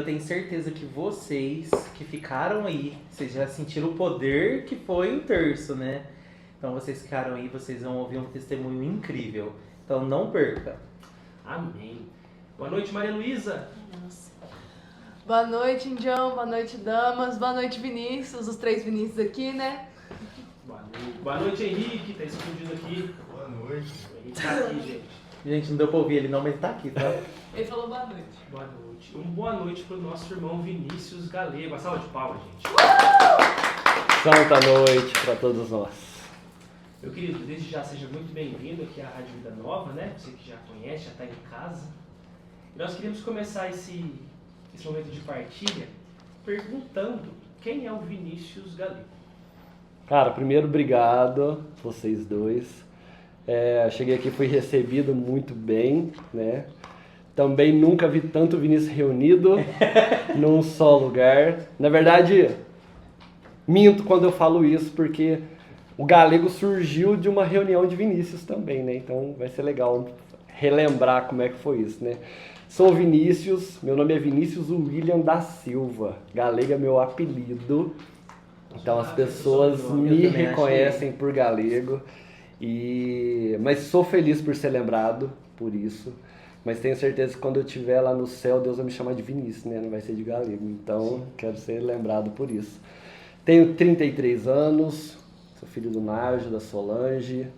Eu tenho certeza que vocês que ficaram aí, vocês já sentiram o poder que foi o terço, né? Então vocês ficaram aí, vocês vão ouvir um testemunho incrível. Então não perca. Amém. Boa noite, Maria Luísa. Nossa. Boa noite, Indião. Boa noite, damas. Boa noite, Vinícius. Os 3 Vinícius aqui, né? Boa noite, Henrique. Tá escondido aqui. Boa noite. O Henrique tá aqui, gente. Gente, não deu pra ouvir ele não, mas ele tá aqui, tá? Ele falou boa noite. Boa noite. Boa noite pro nosso irmão Vinícius Galego. Uma salva de palmas, gente. Santa noite para todos nós. Meu querido, desde já seja muito bem-vindo aqui à Rádio Vida Nova, né? Você que já conhece, já está em casa. E nós queríamos começar esse momento de partilha perguntando quem é o Vinícius Galego. Cara, primeiro, obrigado, vocês dois. Cheguei aqui, fui recebido muito bem, né? Também nunca vi tanto Vinícius reunido num só lugar. Na verdade, minto quando eu falo isso, porque o Galego surgiu de uma reunião de Vinícius também, né? Então vai ser legal relembrar como é que foi isso, né? Sou Vinícius, meu nome é Vinícius William da Silva. Galego é meu apelido. Então as pessoas me reconhecem por Galego. Mas sou feliz por ser lembrado por isso. Mas tenho certeza que quando eu estiver lá no céu, Deus vai me chamar de Vinícius, né? Não vai ser de Galego. Então, quero ser lembrado por isso. Tenho 33 anos, sou filho do Nádio, da Solange.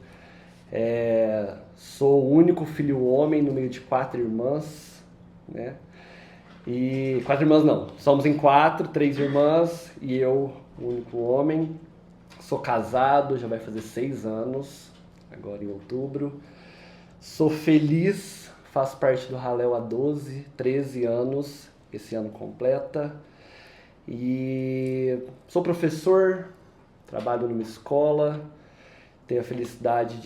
Sou o único filho homem no meio de 4 irmãs, né? E 4 irmãs não, somos em 4, 3 irmãs e eu, o único homem. Sou casado, já vai fazer 6 anos, agora em outubro. Sou feliz, faço parte do Halel há 12, 13 anos, esse ano completa. E sou professor, trabalho numa escola, tenho a felicidade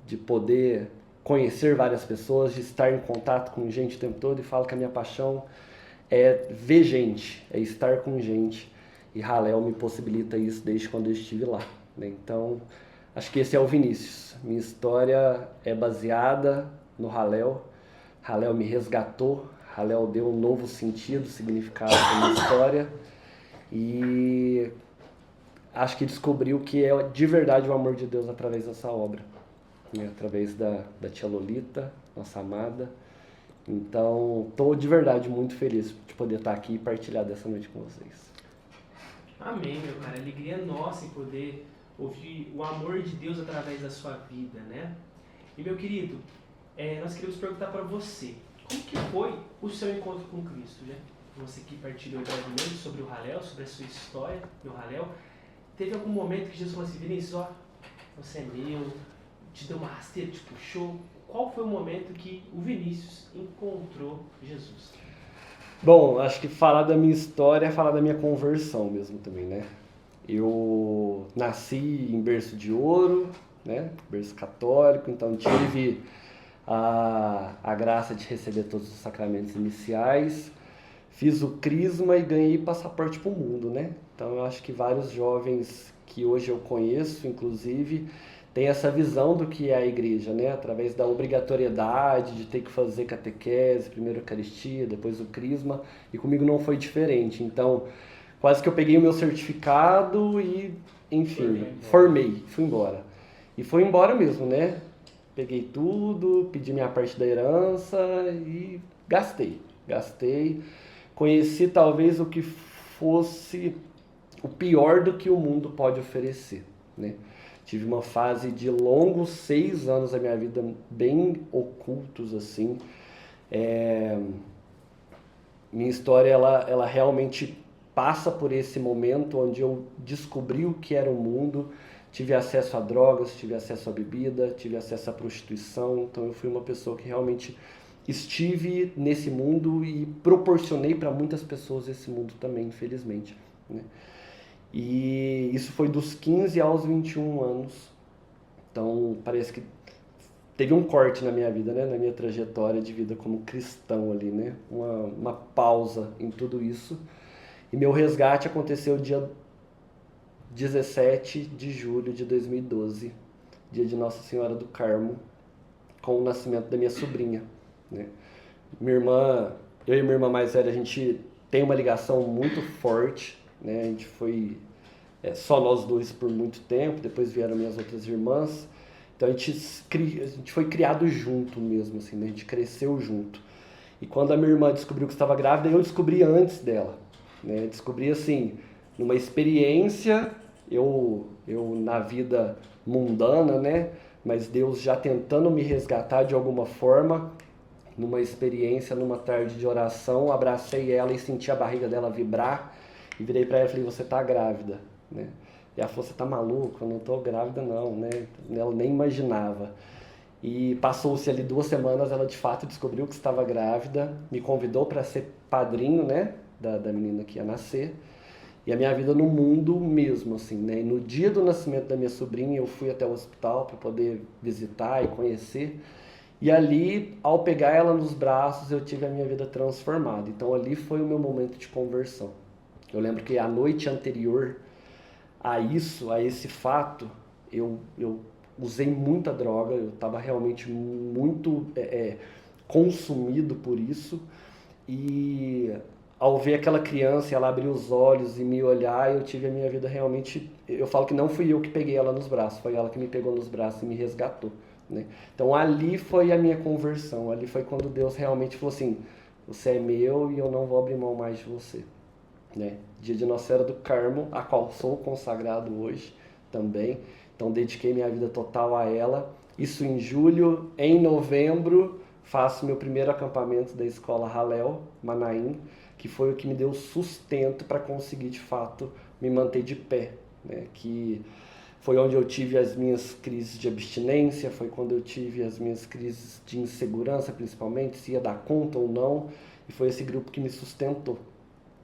de poder conhecer várias pessoas, de estar em contato com gente o tempo todo, e falo que a minha paixão é ver gente, é estar com gente. E Halel me possibilita isso desde quando eu estive lá, né? Então, acho que esse é o Vinícius. Minha história é baseada no Halel. Halel me resgatou, Halel deu um novo sentido, significado para minha história. E acho que descobri o que é de verdade o amor de Deus através dessa obra, né? Através da tia Lolita, nossa amada. Então, estou de verdade muito feliz de poder estar aqui e partilhar dessa noite com vocês. Amém, meu cara. Alegria nossa em poder ouvir o amor de Deus através da sua vida, né? E, meu querido, nós queremos perguntar para você, como que foi o seu encontro com Cristo, né? Você que partilhou brevemente sobre o Halel, sobre a sua história no Halel. Teve algum momento que Jesus falou assim: Vinícius, ó, você é meu, te deu uma rasteira, te puxou? Qual foi o momento que o Vinícius encontrou Jesus? Bom, acho que falar da minha história é falar da minha conversão mesmo também, né? Eu nasci em berço de ouro, né? Berço católico, então tive a graça de receber todos os sacramentos iniciais. Fiz o crisma e ganhei passaporte para o mundo, né? Então eu acho que vários jovens que hoje eu conheço, inclusive, têm essa visão do que é a igreja, né? Através da obrigatoriedade de ter que fazer catequese, primeiro a Eucaristia, depois o crisma, e comigo não foi diferente. Então, quase que eu peguei o meu certificado e, enfim, formei, fui embora. E fui embora mesmo, né? Peguei tudo, pedi minha parte da herança e gastei. Conheci talvez o que fosse o pior do que o mundo pode oferecer, né? Tive uma fase de longos 6 anos da minha vida bem ocultos, assim. Minha história, ela realmente passa por esse momento onde eu descobri o que era o mundo. Tive acesso a drogas, tive acesso a bebida, tive acesso à prostituição. Então eu fui uma pessoa que realmente estive nesse mundo e proporcionei para muitas pessoas esse mundo também, infelizmente, né? E isso foi dos 15 aos 21 anos. Então parece que teve um corte na minha vida, né? Na minha trajetória de vida como cristão ali, né? Uma pausa em tudo isso. E meu resgate aconteceu dia 17 de julho de 2012, dia de Nossa Senhora do Carmo, com o nascimento da minha sobrinha, né? Minha irmã, Eu e minha irmã mais velha, a gente tem uma ligação muito forte, né? A gente foi só nós dois por muito tempo, depois vieram minhas outras irmãs. Então a gente foi criado junto mesmo, assim, né? A gente cresceu junto. E quando a minha irmã descobriu que estava grávida, eu descobri antes dela, né? Descobri assim, numa experiência, eu na vida mundana, né? Mas Deus já tentando me resgatar de alguma forma, numa experiência, numa tarde de oração, abracei ela e senti a barriga dela vibrar e virei para ela e falei, você tá grávida, né? E ela falou, você tá maluco? Eu não tô grávida não, né? Ela nem imaginava. E passou-se ali 2 semanas, ela de fato descobriu que estava grávida, me convidou para ser padrinho, né? Da menina que ia nascer. E a minha vida no mundo mesmo, assim, né? E no dia do nascimento da minha sobrinha, eu fui até o hospital para poder visitar e conhecer. E ali, ao pegar ela nos braços, eu tive a minha vida transformada. Então ali foi o meu momento de conversão. Eu lembro que a noite anterior a esse fato, eu usei muita droga, eu estava realmente muito consumido por isso. E ao ver aquela criança, ela abrir os olhos e me olhar, eu tive a minha vida realmente... Eu falo que não fui eu que peguei ela nos braços, foi ela que me pegou nos braços e me resgatou, né? Então ali foi a minha conversão, ali foi quando Deus realmente falou assim, você é meu e eu não vou abrir mão mais de você, né? Dia de Nossa Senhora do Carmo, a qual sou consagrado hoje também, então dediquei minha vida total a ela. Isso em julho. Em novembro faço meu primeiro acampamento da escola Halel, Manaim, que foi o que me deu sustento para conseguir de fato me manter de pé, né? Que foi onde eu tive as minhas crises de abstinência, foi quando eu tive as minhas crises de insegurança, principalmente, se ia dar conta ou não, e foi esse grupo que me sustentou.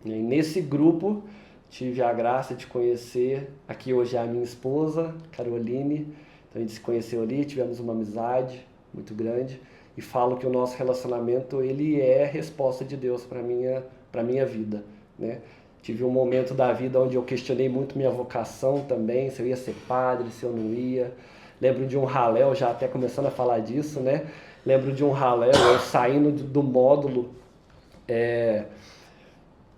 E nesse grupo tive a graça de conhecer, aqui hoje é a minha esposa, Caroline, então a gente se conheceu ali, tivemos uma amizade muito grande, e falo que o nosso relacionamento, ele é resposta de Deus para minha vida, né? Tive um momento da vida onde eu questionei muito minha vocação também, se eu ia ser padre, se eu não ia. Lembro de um Halel, já até começando a falar disso, né? Lembro de um Halel, eu saindo do módulo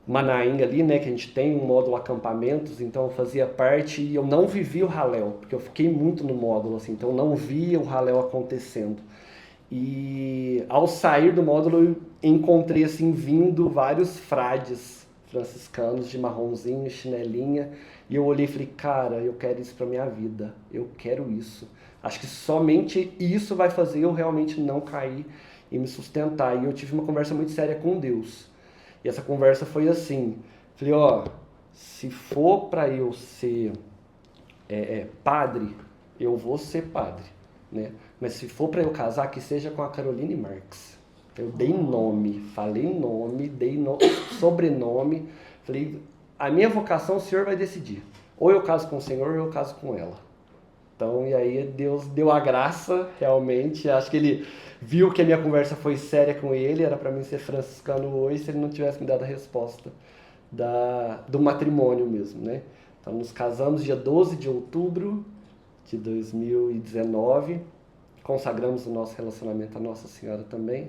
Manaim ali, né? Que a gente tem um módulo acampamentos, então eu fazia parte e eu não vivi o Halel, porque eu fiquei muito no módulo, assim, então eu não via o Halel acontecendo. E ao sair do módulo eu encontrei assim vindo vários frades franciscanos de marronzinho, chinelinha, e eu olhei e falei, cara, eu quero isso pra minha vida, eu quero isso. Acho que somente isso vai fazer eu realmente não cair e me sustentar. E eu tive uma conversa muito séria com Deus. E essa conversa foi assim, falei, se for pra eu ser padre, eu vou ser padre, né? Mas se for para eu casar, que seja com a Caroline Marques. Eu dei nome, falei nome, sobrenome. Falei, a minha vocação o Senhor vai decidir. Ou eu caso com o Senhor ou eu caso com ela. Então, e aí Deus deu a graça, realmente. Acho que Ele viu que a minha conversa foi séria com Ele. Era para mim ser franciscano hoje, se Ele não tivesse me dado a resposta do matrimônio mesmo, né? Então, nos casamos dia 12 de outubro de 2019. Consagramos o nosso relacionamento à Nossa Senhora também.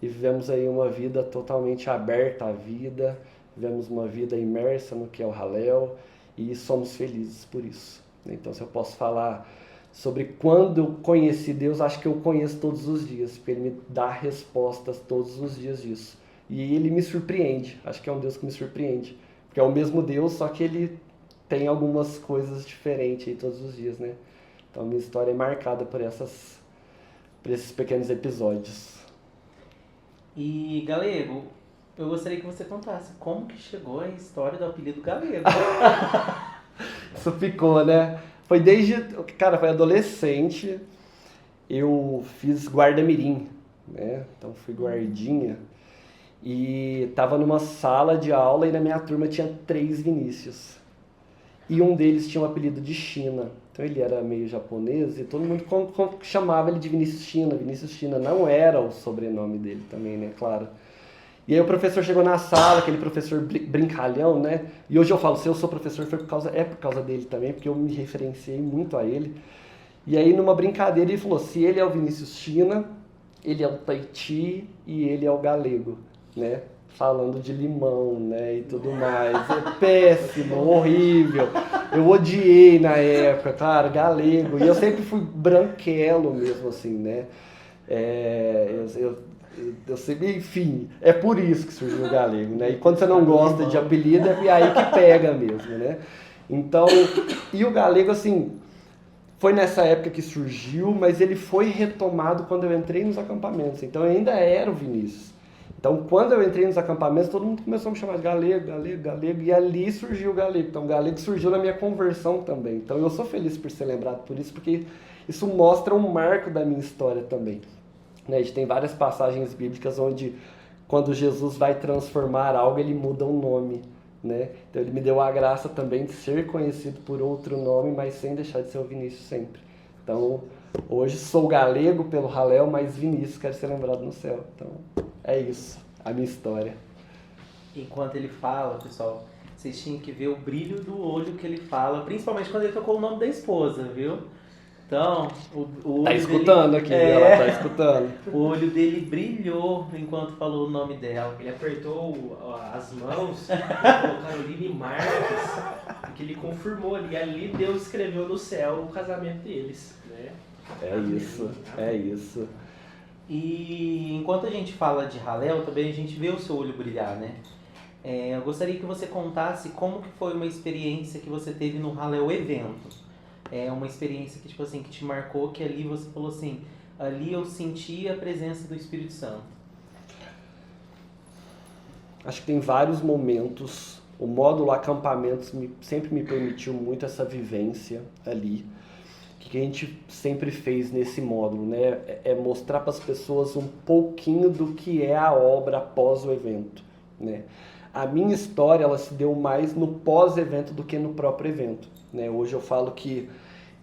E vivemos aí uma vida totalmente aberta à vida, vivemos uma vida imersa no que é o Halel e somos felizes por isso. Então, se eu posso falar sobre quando eu conheci Deus, acho que eu conheço todos os dias, porque Ele me dá respostas todos os dias disso. E Ele me surpreende, acho que é um Deus que me surpreende, porque é o mesmo Deus, só que Ele tem algumas coisas diferentes aí todos os dias, né? Então, a minha história é marcada por esses pequenos episódios. E, Galego, eu gostaria que você contasse como que chegou a história do apelido Galego. Isso ficou, né? Foi foi adolescente, eu fiz guarda-mirim, né? Então fui guardinha e tava numa sala de aula e na minha turma tinha 3 Vinícius. E um deles tinha um apelido de China. Então ele era meio japonês e todo mundo chamava ele de Vinícius China. Vinícius China não era o sobrenome dele também, né? Claro. E aí o professor chegou na sala, aquele professor brincalhão, né? E hoje eu falo, se eu sou professor por causa dele também, porque eu me referenciei muito a ele. E aí numa brincadeira ele falou, se ele é o Vinícius China, ele é o Tahiti e ele é o Galego, né? falando de limão, né, e tudo mais. É péssimo, horrível. Eu odiei na época, cara, galego. E eu sempre fui branquelo mesmo, assim, né. Eu sei, enfim, é por isso que surgiu o galego, né? E quando você não gosta de apelido, é aí que pega mesmo, né? Então, e o galego, assim, foi nessa época que surgiu, mas ele foi retomado quando eu entrei nos acampamentos. Então, eu ainda era o Vinícius. Então, quando eu entrei nos acampamentos, todo mundo começou a me chamar de galego, galego, galego, e ali surgiu o galego. Então, o galego surgiu na minha conversão também. Então, eu sou feliz por ser lembrado por isso, porque isso mostra um marco da minha história também. Né? A gente tem várias passagens bíblicas onde, quando Jesus vai transformar algo, ele muda o nome. Né? Então, ele me deu a graça também de ser conhecido por outro nome, mas sem deixar de ser o Vinícius sempre. Então, hoje sou galego pelo Halel, mas Vinícius quer ser lembrado no céu. Então, é isso, a minha história. Enquanto ele fala, pessoal, vocês tinham que ver o brilho do olho que ele fala, principalmente quando ele tocou o nome da esposa, viu? Então, o olho tá escutando dele, aqui, ela tá escutando. O olho dele brilhou enquanto falou o nome dela. Ele apertou as mãos e colocou Caroline Marques, porque ele confirmou ali. Ali Deus escreveu no céu o casamento deles, né? É isso. E enquanto a gente fala de Halel, também a gente vê o seu olho brilhar, né? Eu gostaria que você contasse como que foi uma experiência que você teve no Halel evento. Uma experiência que, tipo assim, que te marcou, que ali você falou assim, ali eu senti a presença do Espírito Santo. Acho que tem vários momentos. O módulo acampamentos sempre me permitiu muito essa vivência ali. O que a gente sempre fez nesse módulo, né? É mostrar para as pessoas um pouquinho do que é a obra após o evento, né? A minha história, ela se deu mais no pós-evento do que no próprio evento, né? Hoje eu falo que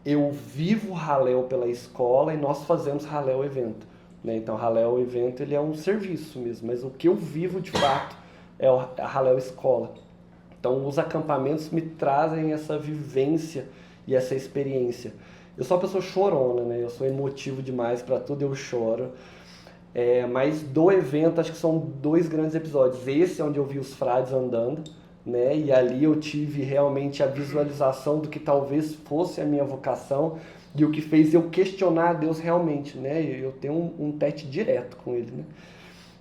eu vivo Halel pela escola e nós fazemos Halel evento, né? Então, Halel evento, ele é um serviço mesmo, mas o que eu vivo de fato é a Halel escola. Então, os acampamentos me trazem essa vivência e essa experiência. Eu sou uma pessoa chorona, né? Eu sou emotivo demais, para tudo eu choro. Mas do evento, acho que são 2 grandes episódios. Esse é onde eu vi os frades andando, né? E ali eu tive realmente a visualização do que talvez fosse a minha vocação e o que fez eu questionar a Deus realmente, né? Eu tenho um tete direto com ele, né?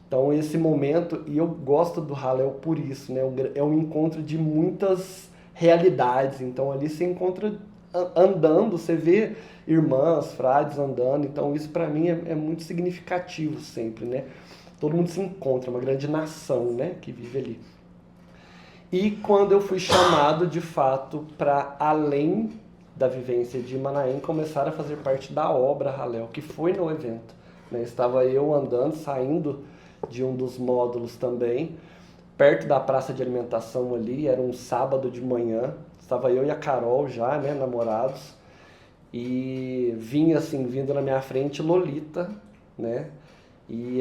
Então esse momento, e eu gosto do Halel por isso, né? É um encontro de muitas realidades. Então ali você encontra andando, você vê irmãs, frades andando, então isso para mim é muito significativo sempre, né? Todo mundo se encontra, uma grande nação, né, que vive ali. E quando eu fui chamado, de fato, para além da vivência de Manaém, começar a fazer parte da obra Halel, que foi no evento, né? Estava eu andando, saindo de um dos módulos também, perto da praça de alimentação ali, era um sábado de manhã, estava eu e a Carol já, né, namorados, e vinha assim, vindo na minha frente Lolita, né, e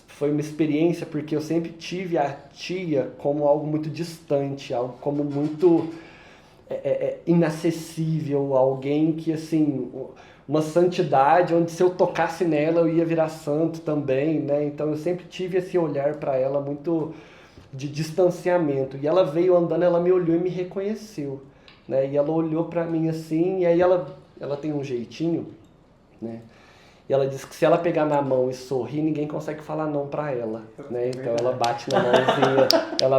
foi uma experiência porque eu sempre tive a tia como algo muito distante, algo como muito inacessível, alguém que assim, uma santidade onde se eu tocasse nela eu ia virar santo também, né, então eu sempre tive esse olhar para ela muito de distanciamento, e ela veio andando, ela me olhou e me reconheceu, né? E ela olhou para mim assim, e aí ela tem um jeitinho, né? E ela disse que se ela pegar na mão e sorrir, ninguém consegue falar não para ela, né? Então ela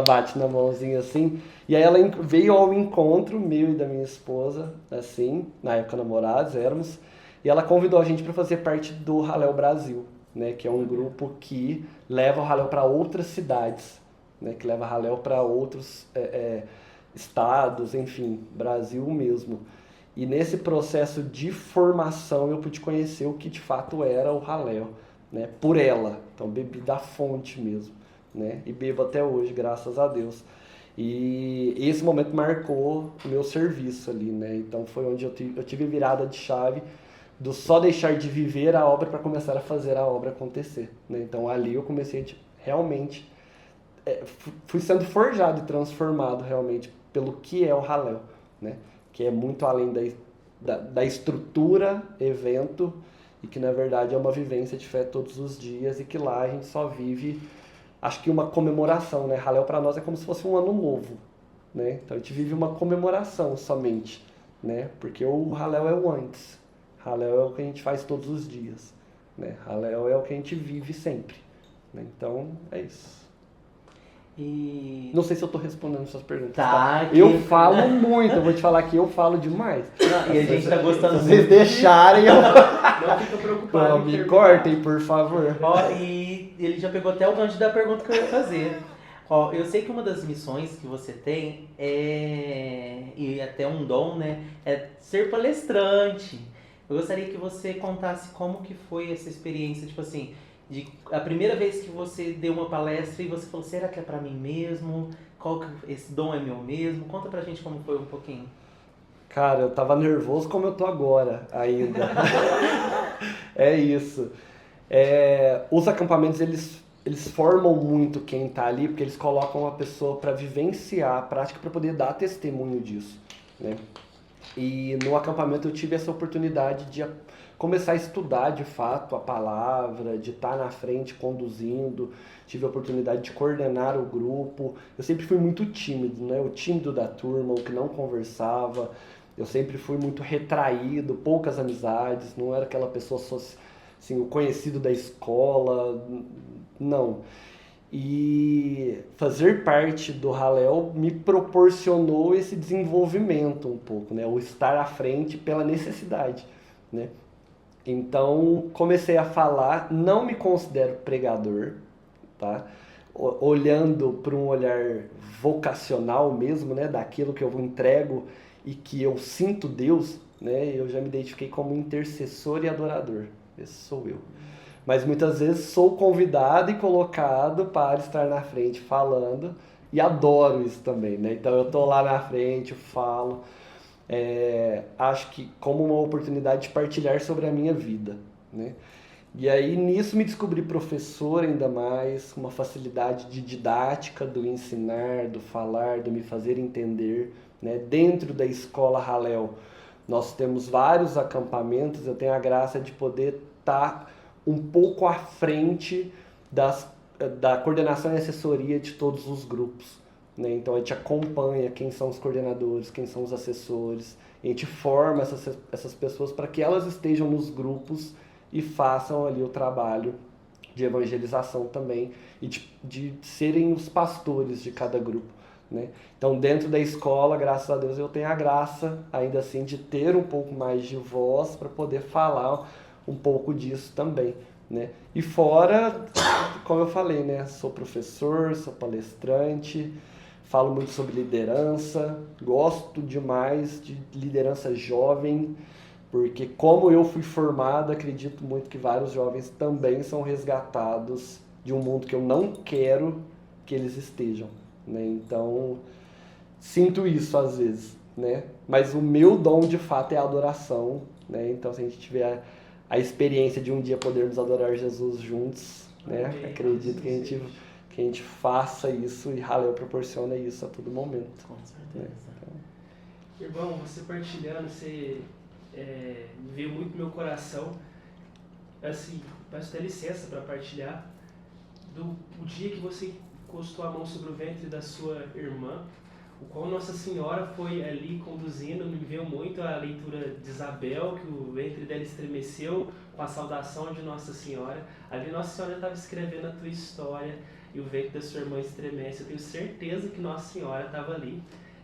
bate na mãozinha assim, e aí ela veio ao encontro meu e da minha esposa, assim, na época namorados éramos, e ela convidou a gente para fazer parte do Halel Brasil, né? Que é um grupo que leva o Halel para outras cidades, né, que leva Halel para outros estados, enfim, Brasil mesmo. E nesse processo de formação eu pude conhecer o que de fato era o Halel, né, por ela. Então bebi da fonte mesmo, né, e bebo até hoje, graças a Deus. E esse momento marcou o meu serviço ali, né, então foi onde eu tive virada de chave do só deixar de viver a obra para começar a fazer a obra acontecer, né. Então ali eu comecei realmente fui sendo forjado e transformado realmente pelo que é o Halel, né? Que é muito além da estrutura, evento, e que na verdade é uma vivência de fé todos os dias, e que lá a gente só vive acho que uma comemoração, né? Halel para nós é como se fosse um ano novo, né? Então a gente vive uma comemoração somente, né? Porque o Halel é o antes, Halel é o que a gente faz todos os dias, né? Halel é o que a gente vive sempre, né? Então é isso. E... Não sei se eu tô respondendo suas perguntas. Tá, aqui- Eu falo muito, eu vou te falar que eu falo demais. Não, e a gente tá gostando Se vocês deixarem, eu... Não fica preocupado Não, em me terminar. cortem, por favor. Ó, e ele já pegou até o gancho da pergunta que eu ia fazer. Ó, eu sei que uma das missões que você tem e até um dom, né, é ser palestrante. Eu gostaria que você contasse como que foi essa experiência, tipo assim, de a primeira vez que você deu uma palestra e você falou, será que é pra mim mesmo? Esse dom é meu mesmo? Conta pra gente como foi um pouquinho. Cara, eu tava nervoso como eu tô agora ainda. É isso. Os acampamentos, eles formam muito quem tá ali, porque eles colocam a pessoa para vivenciar a prática, para poder dar testemunho disso, né? E no acampamento eu tive essa oportunidade de começar a estudar de fato a palavra, de estar na frente conduzindo, tive a oportunidade de coordenar o grupo. Eu sempre fui muito tímido, né? O tímido da turma, o que não conversava. Eu sempre fui muito retraído, poucas amizades, não era aquela pessoa assim, o conhecido da escola, não. E fazer parte do Halel me proporcionou esse desenvolvimento um pouco, né? O estar à frente pela necessidade, né? Então, comecei a falar, não me considero pregador, tá? Olhando para um olhar vocacional mesmo, né? Daquilo que eu entrego e que eu sinto Deus, né? Eu já me identifiquei como intercessor e adorador. Esse sou eu. Mas muitas vezes sou convidado e colocado para estar na frente falando e adoro isso também, né? Então eu tô lá na frente, falo, acho que como uma oportunidade de partilhar sobre a minha vida, né? E aí nisso me descobri professor ainda mais, uma facilidade de didática, do ensinar, do falar, do me fazer entender, né? Dentro da escola Halel nós temos vários acampamentos, eu tenho a graça de poder estar um pouco à frente da coordenação e assessoria de todos os grupos, né? Então a gente acompanha quem são os coordenadores, quem são os assessores, a gente forma essas pessoas para que elas estejam nos grupos e façam ali o trabalho de evangelização também e de serem os pastores de cada grupo, né? Então dentro da escola, graças a Deus, eu tenho a graça ainda assim de ter um pouco mais de voz para poder falar um pouco disso também, né? E fora, como eu falei, né? Sou professor, sou palestrante, falo muito sobre liderança, gosto demais de liderança jovem, porque como eu fui formado, acredito muito que vários jovens também são resgatados de um mundo que eu não quero que eles estejam, né? Então, sinto isso às vezes, né? Mas o meu dom de fato é a adoração, né? Então, se a gente tiver a experiência de um dia podermos adorar Jesus juntos, né? Amém. Acredito que a gente faça isso e Halel proporciona isso a todo momento. Com certeza. Irmão, você partilhando, você veio muito no meu coração, assim, peço até licença para partilhar, o dia que você encostou a mão sobre o ventre da sua irmã, o qual Nossa Senhora foi ali conduzindo, me veio muito a leitura de Isabel, que o ventre dela estremeceu com a saudação de Nossa Senhora. Ali Nossa Senhora estava escrevendo a tua história e o ventre da sua irmã estremece. Eu tenho certeza que Nossa Senhora estava ali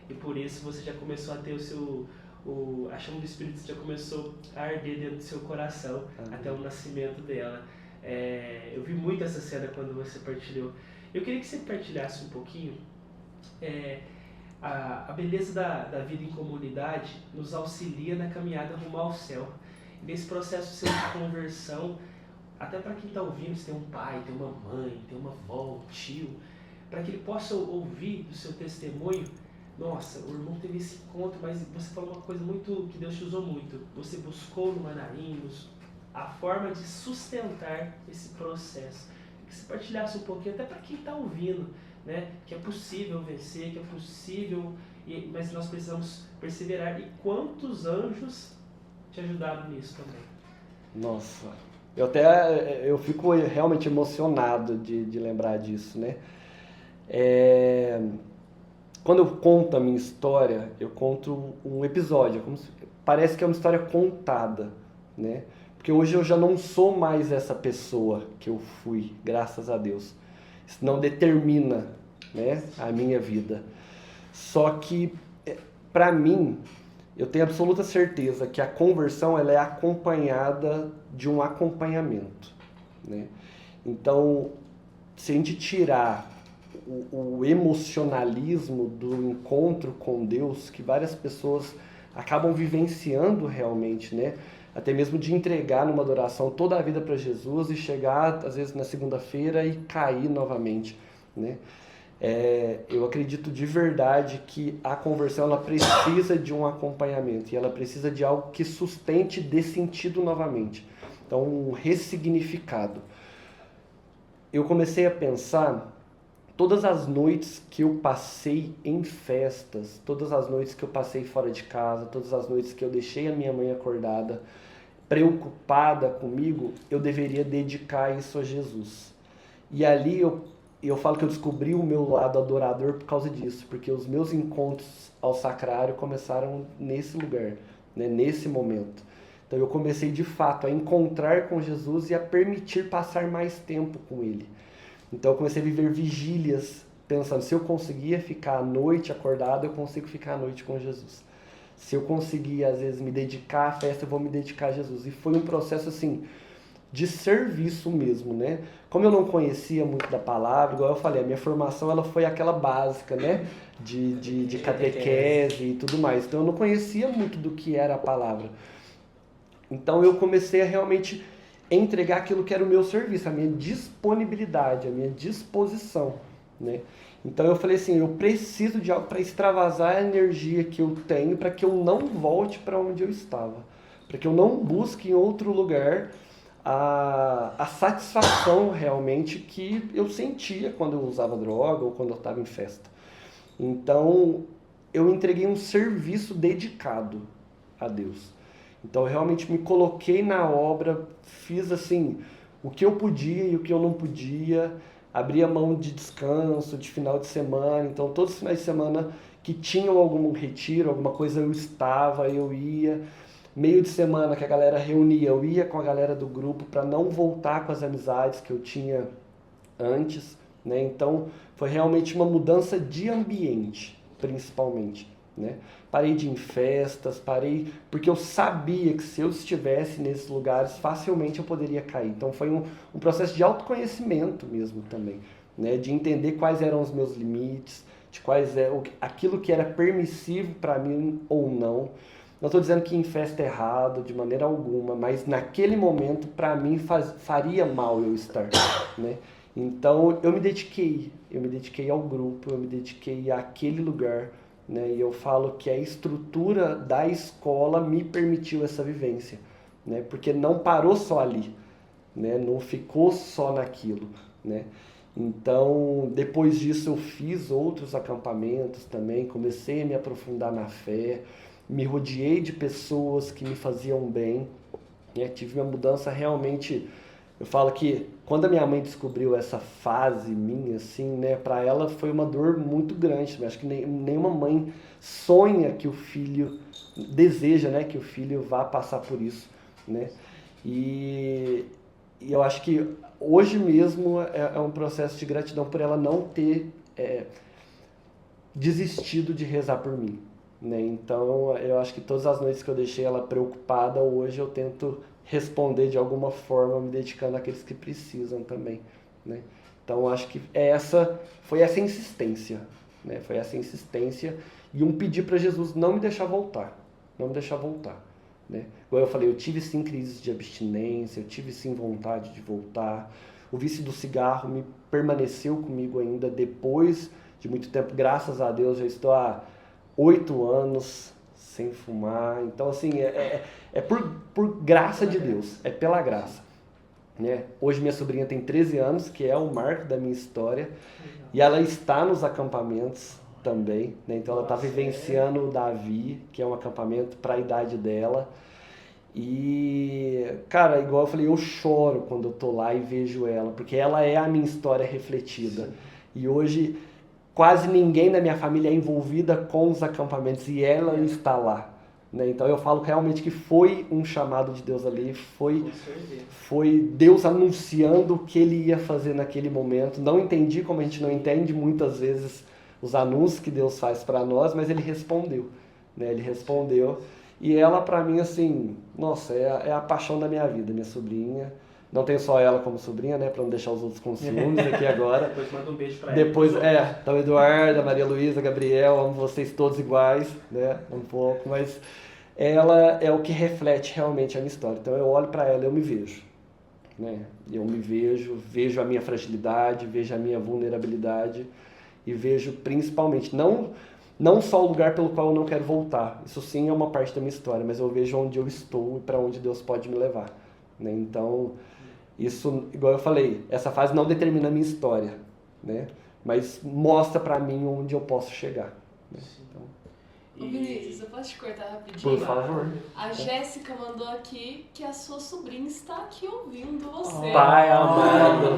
e por isso você já começou a ter a chama do Espírito já começou a arder dentro do seu coração. Amém. Até o nascimento dela. Eu vi muito essa cena quando você partilhou. Eu queria que você partilhasse um pouquinho a beleza da vida em comunidade nos auxilia na caminhada rumo ao céu. E nesse processo seu de conversão, até para quem está ouvindo, se tem um pai, tem uma mãe, tem uma avó, um tio, para que ele possa ouvir do seu testemunho, nossa, o irmão teve esse encontro, mas você falou uma coisa muito que Deus te usou muito. Você buscou no Manaim a forma de sustentar esse processo. Que você partilhasse um pouquinho, até para quem está ouvindo, né? Que é possível vencer, que é possível, mas nós precisamos perseverar. E quantos anjos te ajudaram nisso também? Nossa, Eu fico realmente emocionado de lembrar disso, né? Quando eu conto a minha história, eu conto um episódio, parece que é uma história contada, né? Porque hoje eu já não sou mais essa pessoa que eu fui, graças a Deus. Isso não determina, né, a minha vida. Só que, para mim, eu tenho absoluta certeza que a conversão ela é acompanhada de um acompanhamento, né? Então, se a gente tirar o emocionalismo do encontro com Deus, que várias pessoas acabam vivenciando realmente, né? Até mesmo de entregar numa adoração toda a vida para Jesus e chegar, às vezes, na segunda-feira e cair novamente, né? Eu acredito de verdade que a conversão ela precisa de um acompanhamento e ela precisa de algo que sustente dê sentido novamente. Então, um ressignificado. Eu comecei a pensar todas as noites que eu passei em festas, todas as noites que eu passei fora de casa, todas as noites que eu deixei a minha mãe acordada, preocupada comigo, eu deveria dedicar isso a Jesus. E ali eu falo que eu descobri o meu lado adorador por causa disso, porque os meus encontros ao sacrário começaram nesse lugar, né, nesse momento. Então eu comecei de fato a encontrar com Jesus e a permitir passar mais tempo com Ele. Então eu comecei a viver vigílias, pensando, se eu conseguia ficar à noite acordado, eu consigo ficar à noite com Jesus. Se eu conseguir, às vezes, me dedicar à festa, eu vou me dedicar a Jesus. E foi um processo, assim, de serviço mesmo, né? Como eu não conhecia muito da palavra, igual eu falei, a minha formação ela foi aquela básica, né? De catequese e tudo mais. Então eu não conhecia muito do que era a palavra. Então eu comecei a realmente entregar aquilo que era o meu serviço, a minha disponibilidade, a minha disposição, né? Então eu falei assim, eu preciso de algo para extravasar a energia que eu tenho para que eu não volte para onde eu estava, para que eu não busque em outro lugar a satisfação realmente que eu sentia quando eu usava droga ou quando eu estava em festa. Então eu entreguei um serviço dedicado a Deus. Então eu realmente me coloquei na obra, fiz assim o que eu podia e o que eu não podia, abri a mão de descanso, de final de semana. Então todos os finais de semana que tinham algum retiro, alguma coisa eu ia. Meio de semana que a galera reunia, eu ia com a galera do grupo para não voltar com as amizades que eu tinha antes, né? Então foi realmente uma mudança de ambiente, principalmente, né? Parei de ir em festas, porque eu sabia que se eu estivesse nesses lugares, facilmente eu poderia cair. Então foi um processo de autoconhecimento mesmo também, né? De entender quais eram os meus limites, de aquilo que era permissivo para mim ou não. Não estou dizendo que em festa é errado, de maneira alguma, mas naquele momento, para mim, faria mal eu estar, né? Então, eu me dediquei ao grupo, eu me dediquei àquele lugar, né? E eu falo que a estrutura da escola me permitiu essa vivência, né? Porque não parou só ali, né? Não ficou só naquilo, né? Então, depois disso, eu fiz outros acampamentos também, comecei a me aprofundar na fé, me rodeei de pessoas que me faziam bem, né? Tive uma mudança realmente. Eu falo que quando a minha mãe descobriu essa fase minha, assim, né, para ela foi uma dor muito grande. Acho que nenhuma mãe sonha que o filho, deseja, né, que o filho vá passar por isso, né? E eu acho que hoje mesmo é um processo de gratidão por ela não ter desistido de rezar por mim, né? Então eu acho que todas as noites que eu deixei ela preocupada, hoje eu tento responder de alguma forma, me dedicando àqueles que precisam também, né? Então acho que foi essa insistência, né? Foi essa insistência e um pedir para Jesus não me deixar voltar, né? Igual eu falei, eu tive sim crises de abstinência, eu tive sim vontade de voltar. O vício do cigarro permaneceu comigo ainda depois de muito tempo, graças a Deus, já estou há 8 anos sem fumar. Então, assim, é por graça de Deus, é pela graça, né? Hoje minha sobrinha tem 13 anos, que é o marco da minha história, e ela está nos acampamentos também, né? Então ela está vivenciando o Davi, que é um acampamento para a idade dela, E, cara, igual eu falei, eu choro quando eu tô lá e vejo ela, porque ela é a minha história refletida. E hoje quase ninguém da minha família é envolvida com os acampamentos e ela está lá, né? Então eu falo realmente que foi um chamado de Deus ali, foi Deus anunciando o que ele ia fazer naquele momento. Não entendi como a gente não entende muitas vezes os anúncios que Deus faz para nós, mas ele respondeu, né? Ele respondeu. E ela, pra mim, assim, nossa, é a paixão da minha vida, minha sobrinha. Não tenho só ela como sobrinha, né, pra não deixar os outros com ciúmes aqui agora. Depois manda um beijo pra Depois, ela. então, Eduardo, Maria Luísa, Gabriel, amo vocês todos iguais, né, um pouco, mas ela é o que reflete realmente a minha história. Então eu olho pra ela e eu me vejo, né, eu me vejo a minha fragilidade, vejo a minha vulnerabilidade e vejo principalmente, não só o lugar pelo qual eu não quero voltar. Isso sim é uma parte da minha história, mas eu vejo onde eu estou e para onde Deus pode me levar, né? Então, isso, igual eu falei, essa fase não determina a minha história, né? Mas mostra para mim onde eu posso chegar, né? Então, Ô Vinícius, eu posso te cortar rapidinho? por favor. A Jéssica mandou aqui que a sua sobrinha está aqui ouvindo você. Pai amado,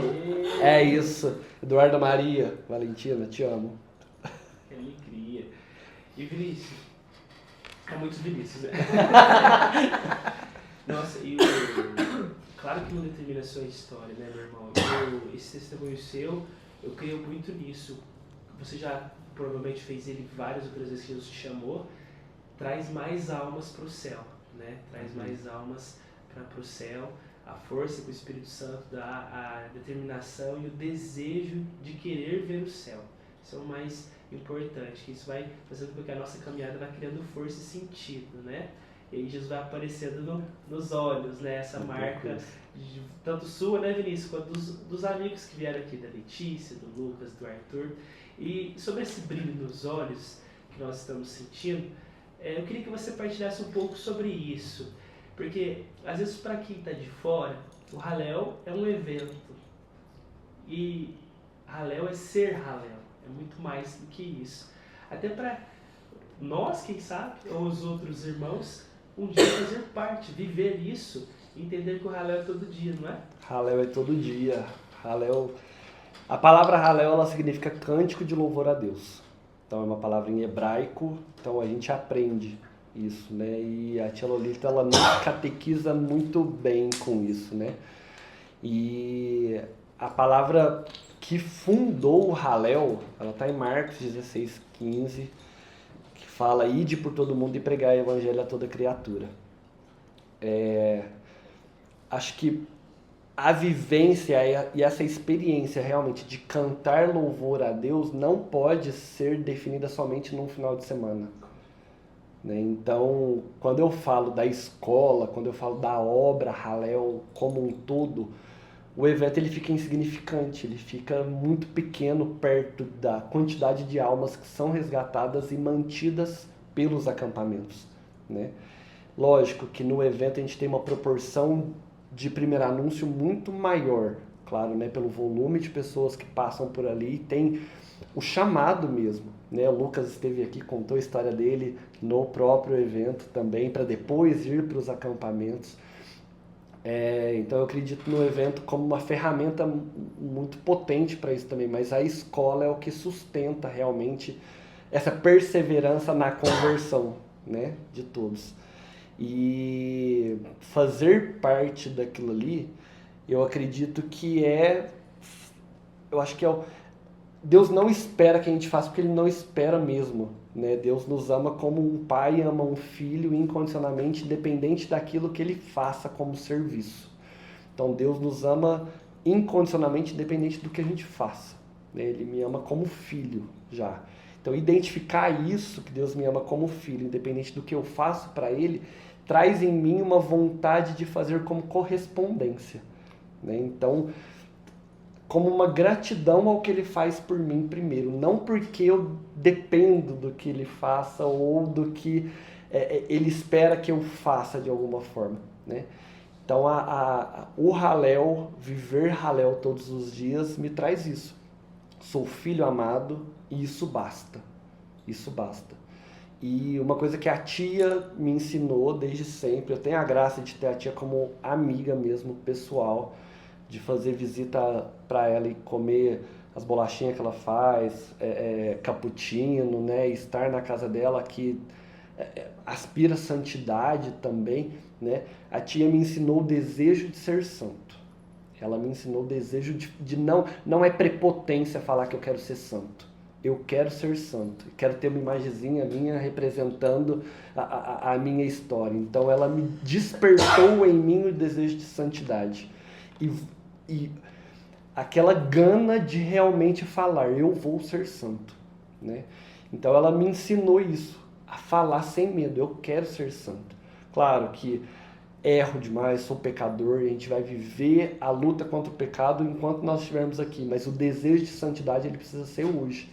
é isso. Eduardo, Maria, Valentina, te amo. Que alegria. E Vinícius? É muitos Vinícius, né? Nossa, claro que não determina a sua história, né, meu irmão? Esse testemunho seu, eu creio muito nisso. Você já provavelmente fez ele várias outras vezes que Deus te chamou. Traz mais almas para o céu, né? Traz mais almas para o céu. A força que o Espírito Santo dá, a determinação e o desejo de querer ver o céu. Isso é o mais importante, que isso vai fazendo com que a nossa caminhada vá criando força e sentido, né? E aí Jesus vai aparecendo nos olhos, né? Essa marca, tanto sua, né, Vinícius, quanto dos amigos que vieram aqui, da Letícia, do Lucas, do Arthur. E sobre esse brilho nos olhos que nós estamos sentindo, eu queria que você partilhasse um pouco sobre isso. Porque, às vezes, para quem está de fora, o Halel é um evento. E Halel é ser Halel. É muito mais do que isso. Até para nós, quem sabe, ou os outros irmãos, um dia fazer parte, viver isso, entender que o Halel é todo dia, não é? Halel é todo dia. Halel, a palavra Halel, ela significa cântico de louvor a Deus. Então é uma palavra em hebraico, então a gente aprende isso, né? E a tia Lolita, ela nos catequiza muito bem com isso, né? E a palavra que fundou o Halel, ela está em Marcos 16:15, que fala: ide por todo mundo e pregai o evangelho a toda criatura. Acho que a vivência e essa experiência realmente de cantar louvor a Deus não pode ser definida somente num final de semana, né? Então, quando eu falo da escola, quando eu falo da obra Halel como um todo, o evento ele fica insignificante, ele fica muito pequeno perto da quantidade de almas que são resgatadas e mantidas pelos acampamentos, né? Lógico que no evento a gente tem uma proporção de primeiro anúncio muito maior, claro, né, pelo volume de pessoas que passam por ali, e tem o chamado mesmo, né? O Lucas esteve aqui, contou a história dele no próprio evento também, para depois ir para os acampamentos. Então eu acredito no evento como uma ferramenta muito potente para isso também, mas a escola é o que sustenta realmente essa perseverança na conversão, né, de todos. E fazer parte daquilo ali, eu acredito que eu acho que Deus não espera que a gente faça, porque Ele não espera mesmo, né? Deus nos ama como um pai ama um filho incondicionalmente, independente daquilo que ele faça como serviço. Então Deus nos ama incondicionalmente, independente do que a gente faça, né? Ele me ama como filho já. Então identificar isso, que Deus me ama como filho, independente do que eu faço para Ele, traz em mim uma vontade de fazer como correspondência, né? Então, como uma gratidão ao que Ele faz por mim primeiro, não porque eu dependo do que Ele faça ou do que Ele espera que eu faça de alguma forma, né? Então o Halel, viver Halel todos os dias me traz isso. Sou filho amado e isso basta, isso basta. E uma coisa que a tia me ensinou desde sempre, eu tenho a graça de ter a tia como amiga mesmo, pessoal, de fazer visita para ela e comer as bolachinhas que ela faz, cappuccino, né? E estar na casa dela que aspira santidade também, né? A tia me ensinou o desejo de ser santo. Ela me ensinou o desejo de não é prepotência falar que eu quero ser santo. Eu quero ser santo, quero ter uma imagenzinha minha representando a minha história. Então ela me despertou em mim o desejo de santidade. E aquela gana de realmente falar, eu vou ser santo, né? Então ela me ensinou isso, a falar sem medo, eu quero ser santo. Claro que erro demais, sou pecador, e a gente vai viver a luta contra o pecado enquanto nós estivermos aqui, mas o desejo de santidade ele precisa ser hoje,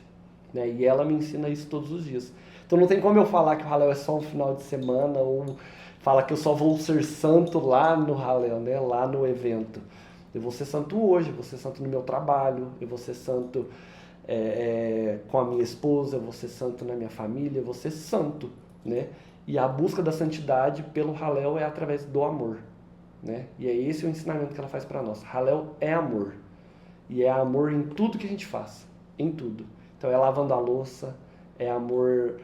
né? E ela me ensina isso todos os dias. Então não tem como eu falar que o Halel é só um final de semana, ou falar que eu só vou ser santo lá no Halel, né? Lá no evento. Eu vou ser santo hoje, eu vou ser santo no meu trabalho, eu vou ser santo com a minha esposa, eu vou ser santo na minha família, eu vou ser santo, né? E a busca da santidade pelo Halel é através do amor, né? E é esse o ensinamento que ela faz para nós. Halel é amor. E é amor em tudo que a gente faz, em tudo. Então é lavando a louça, é amor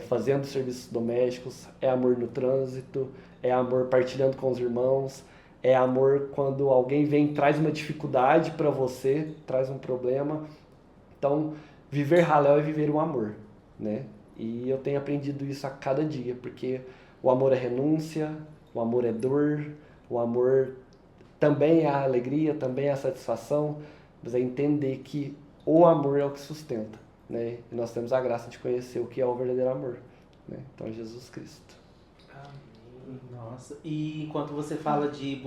fazendo serviços domésticos, é amor no trânsito, é amor partilhando com os irmãos, é amor quando alguém vem e traz uma dificuldade para você, traz um problema. Então, viver Halel é viver o amor, né? E eu tenho aprendido isso a cada dia, porque o amor é renúncia, o amor é dor, o amor também é a alegria, também é a satisfação, mas é entender que o amor é o que sustenta, né? E nós temos a graça de conhecer o que é o verdadeiro amor, né? Então é Jesus Cristo. Amém. Nossa, e enquanto você fala de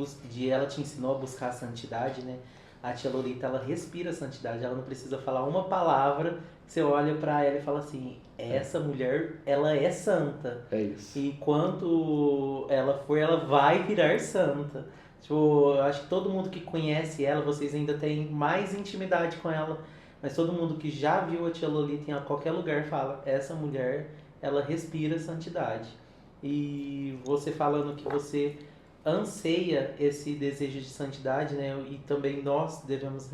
ela te ensinou a buscar a santidade, né? A tia Lolita, ela respira a santidade, ela não precisa falar uma palavra, você olha pra ela e fala assim, essa mulher, ela é santa. É isso. E quanto ela for, ela vai virar santa. Tipo, eu acho que todo mundo que conhece ela, vocês ainda têm mais intimidade com ela, mas todo mundo que já viu a tia Lolita em qualquer lugar fala, essa mulher, ela respira santidade. E você falando que você anseia esse desejo de santidade, né? E também nós devemos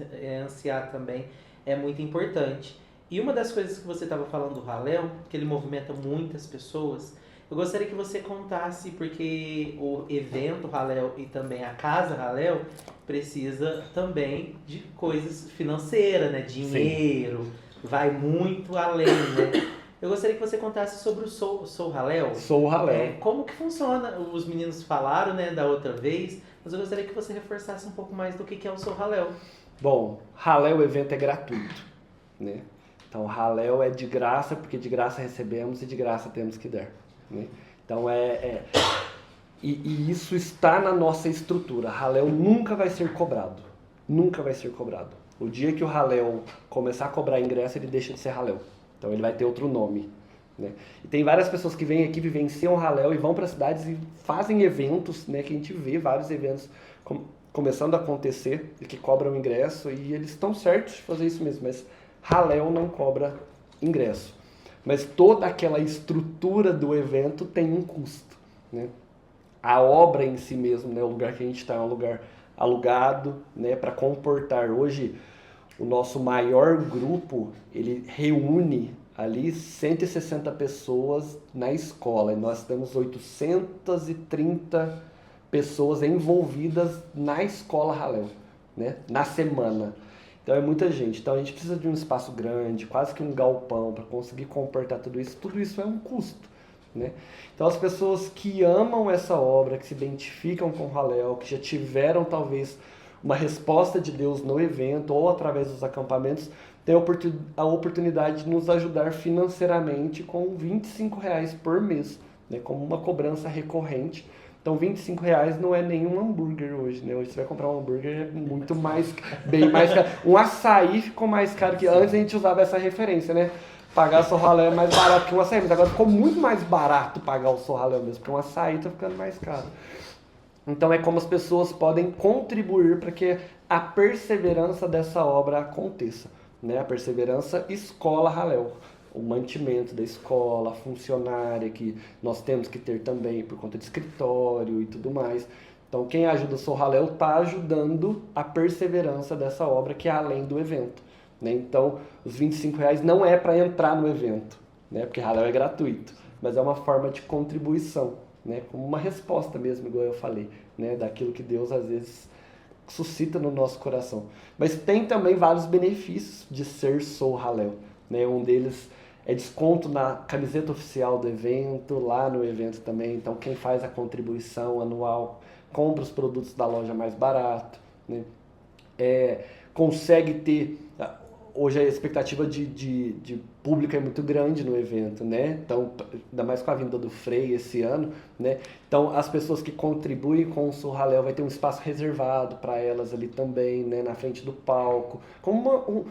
ansiar também, é muito importante. E uma das coisas que você estava falando do Halel, que ele movimenta muitas pessoas, eu gostaria que você contasse, porque o evento Halel e também a casa Halel precisa também de coisas financeiras, né? Dinheiro, vai muito além, né? Eu gostaria que você contasse sobre o Sou Halel. Sou Halel. Como que funciona? Os meninos falaram, né, da outra vez, mas eu gostaria que você reforçasse um pouco mais do que é o Sou Halel. Bom, Halel, o evento é gratuito, né? Então, Halel é de graça, porque de graça recebemos e de graça temos que dar, né? Então, e isso está na nossa estrutura. Halel nunca vai ser cobrado. Nunca vai ser cobrado. O dia que o Halel começar a cobrar ingresso, ele deixa de ser Halel. Então ele vai ter outro nome, né? E tem várias pessoas que vêm aqui, vivenciam o Halel e vão para cidades e fazem eventos, né? Que a gente vê vários eventos começando a acontecer e que cobram ingresso, e eles estão certos de fazer isso mesmo, mas Halel não cobra ingresso. Mas toda aquela estrutura do evento tem um custo, né? A obra em si mesmo, né? O lugar que a gente está é um lugar alugado, né? Para comportar. Hoje, o nosso maior grupo, ele reúne ali 160 pessoas na escola. E nós temos 830 pessoas envolvidas na escola Halel, né? Na semana. Então é muita gente. Então a gente precisa de um espaço grande, quase que um galpão, para conseguir comportar tudo isso. Tudo isso é um custo, né? Então as pessoas que amam essa obra, que se identificam com o Halel, que já tiveram talvez uma resposta de Deus no evento ou através dos acampamentos, tem a oportunidade de nos ajudar financeiramente com R$25 por mês, né? Como uma cobrança recorrente. Então R$25 não é nenhum hambúrguer hoje, né? Hoje você vai comprar um hambúrguer é muito mais, bem mais caro. Um açaí ficou mais caro, que antes a gente usava essa referência, né? Pagar Sou Halel é mais barato que um açaí, mas agora ficou muito mais barato pagar o Sou Halel mesmo, porque um açaí tá ficando mais caro. Então é como as pessoas podem contribuir para que a perseverança dessa obra aconteça, né? A perseverança escola Halel. o mantimento da escola, a funcionária que nós temos que ter também por conta de escritório e tudo mais. Então, quem ajuda o Sorraléu está ajudando a perseverança dessa obra que é além do evento, né? Então, os R$ 25 não é para entrar no evento, né? Porque Halel é gratuito, mas é uma forma de contribuição, né? Como uma resposta mesmo, igual eu falei, né? Daquilo que Deus às vezes suscita no nosso coração. Mas tem também vários benefícios de ser Sorraléu, né? Um deles é desconto na camiseta oficial do evento, lá no evento também. Então, quem faz a contribuição anual compra os produtos da loja mais barato, né? Consegue ter... Hoje a expectativa de público é muito grande no evento, né? Então, ainda mais com a vinda do Frei esse ano, né? Então, as pessoas que contribuem com o Sorraléu vai ter um espaço reservado para elas ali também, né? Na frente do palco, como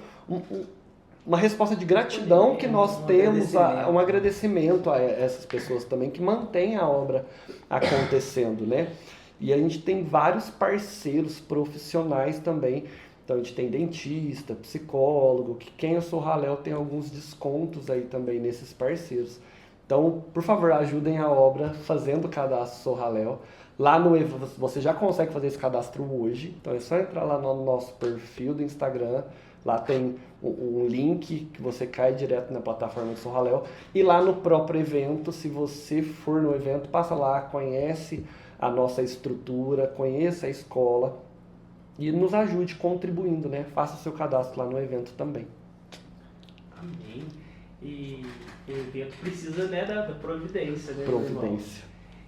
uma resposta de gratidão que nós temos, um agradecimento a essas pessoas também que mantêm a obra acontecendo, né? E a gente tem vários parceiros profissionais também. Então a gente tem dentista, psicólogo, que quem é Sorraléu tem alguns descontos aí também nesses parceiros. Então, por favor, ajudem a obra fazendo o cadastro Sorraléu. Lá no você já consegue fazer esse cadastro hoje, então é só entrar lá no nosso perfil do Instagram. Lá tem um link que você cai direto na plataforma do Sorraléu. E lá no próprio evento, se você for no evento, passa lá, conhece a nossa estrutura, conheça a escola e nos ajude contribuindo, né? Faça o seu cadastro lá no evento também. Amém. E o evento precisa, né, da providência, né? Providência.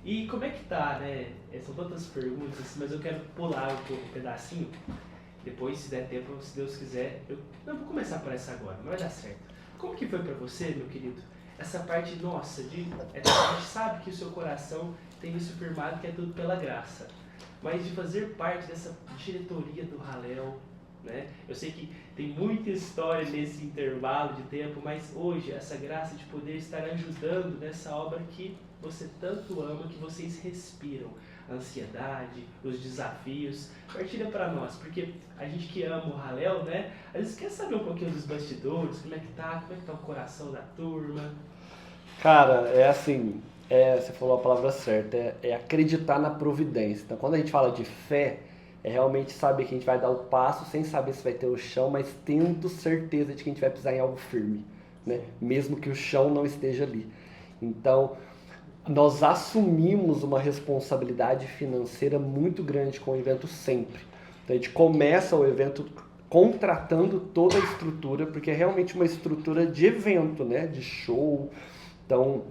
E como é que tá, né? São tantas perguntas, mas eu quero pular um pedacinho. Depois, se der tempo, se Deus quiser, eu vou começar por essa agora, mas vai dar certo. Como que foi pra você, meu querido, essa parte nossa, a gente sabe que o seu coração tem isso firmado, que é tudo pela graça, mas de fazer parte dessa diretoria do Halel, né? Eu sei que tem muita história nesse intervalo de tempo, mas hoje essa graça de poder estar ajudando nessa obra que você tanto ama, que vocês respiram, a ansiedade, os desafios, partilha para nós, porque a gente que ama o Halel, né? Às vezes quer saber um pouquinho dos bastidores, como é que tá o coração da turma. Cara, é assim, você falou a palavra certa, é acreditar na providência. Então, quando a gente fala de fé, é realmente saber que a gente vai dar o passo sem saber se vai ter o chão, mas tendo certeza de que a gente vai pisar em algo firme, né? Mesmo que o chão não esteja ali. Então, nós assumimos uma responsabilidade financeira muito grande com o evento sempre. Então, a gente começa o evento contratando toda a estrutura, porque é realmente uma estrutura de evento, né? De show. Então,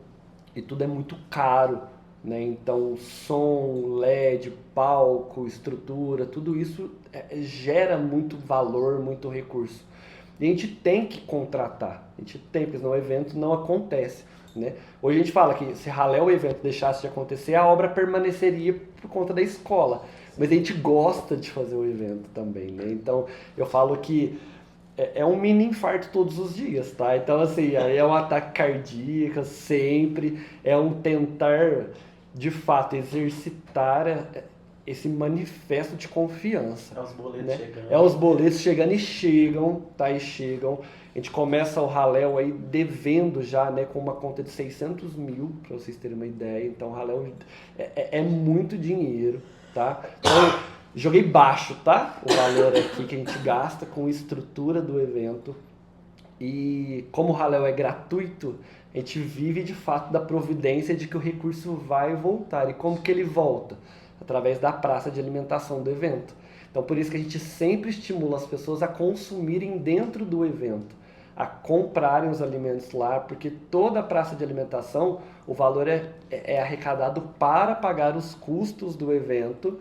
e tudo é muito caro, né? Então, som, LED, palco, estrutura, tudo isso gera muito valor, muito recurso. E a gente tem que contratar, a gente tem, porque senão o evento não acontece, né? Hoje a gente fala que se Halel o evento deixasse de acontecer, a obra permaneceria por conta da escola. Mas a gente gosta de fazer o evento também, né? Então, eu falo que é um mini infarto todos os dias, tá? Então, assim, é um ataque cardíaco sempre, é um tentar, de fato, exercitar esse manifesto de confiança. É os boletos, né? chegando. É os boletos chegando e chegam, tá? E chegam. A gente começa o Halel aí devendo já, né? Com uma conta de 600 mil, para vocês terem uma ideia. Então, o Halel é muito dinheiro, tá? Então, joguei baixo, tá? O valor aqui que a gente gasta com estrutura do evento. E como o Halel é gratuito, a gente vive de fato da providência de que o recurso vai voltar. E como que ele volta? Através da praça de alimentação do evento. Então por isso que a gente sempre estimula as pessoas a consumirem dentro do evento, a comprarem os alimentos lá, porque toda a praça de alimentação, o valor é arrecadado para pagar os custos do evento.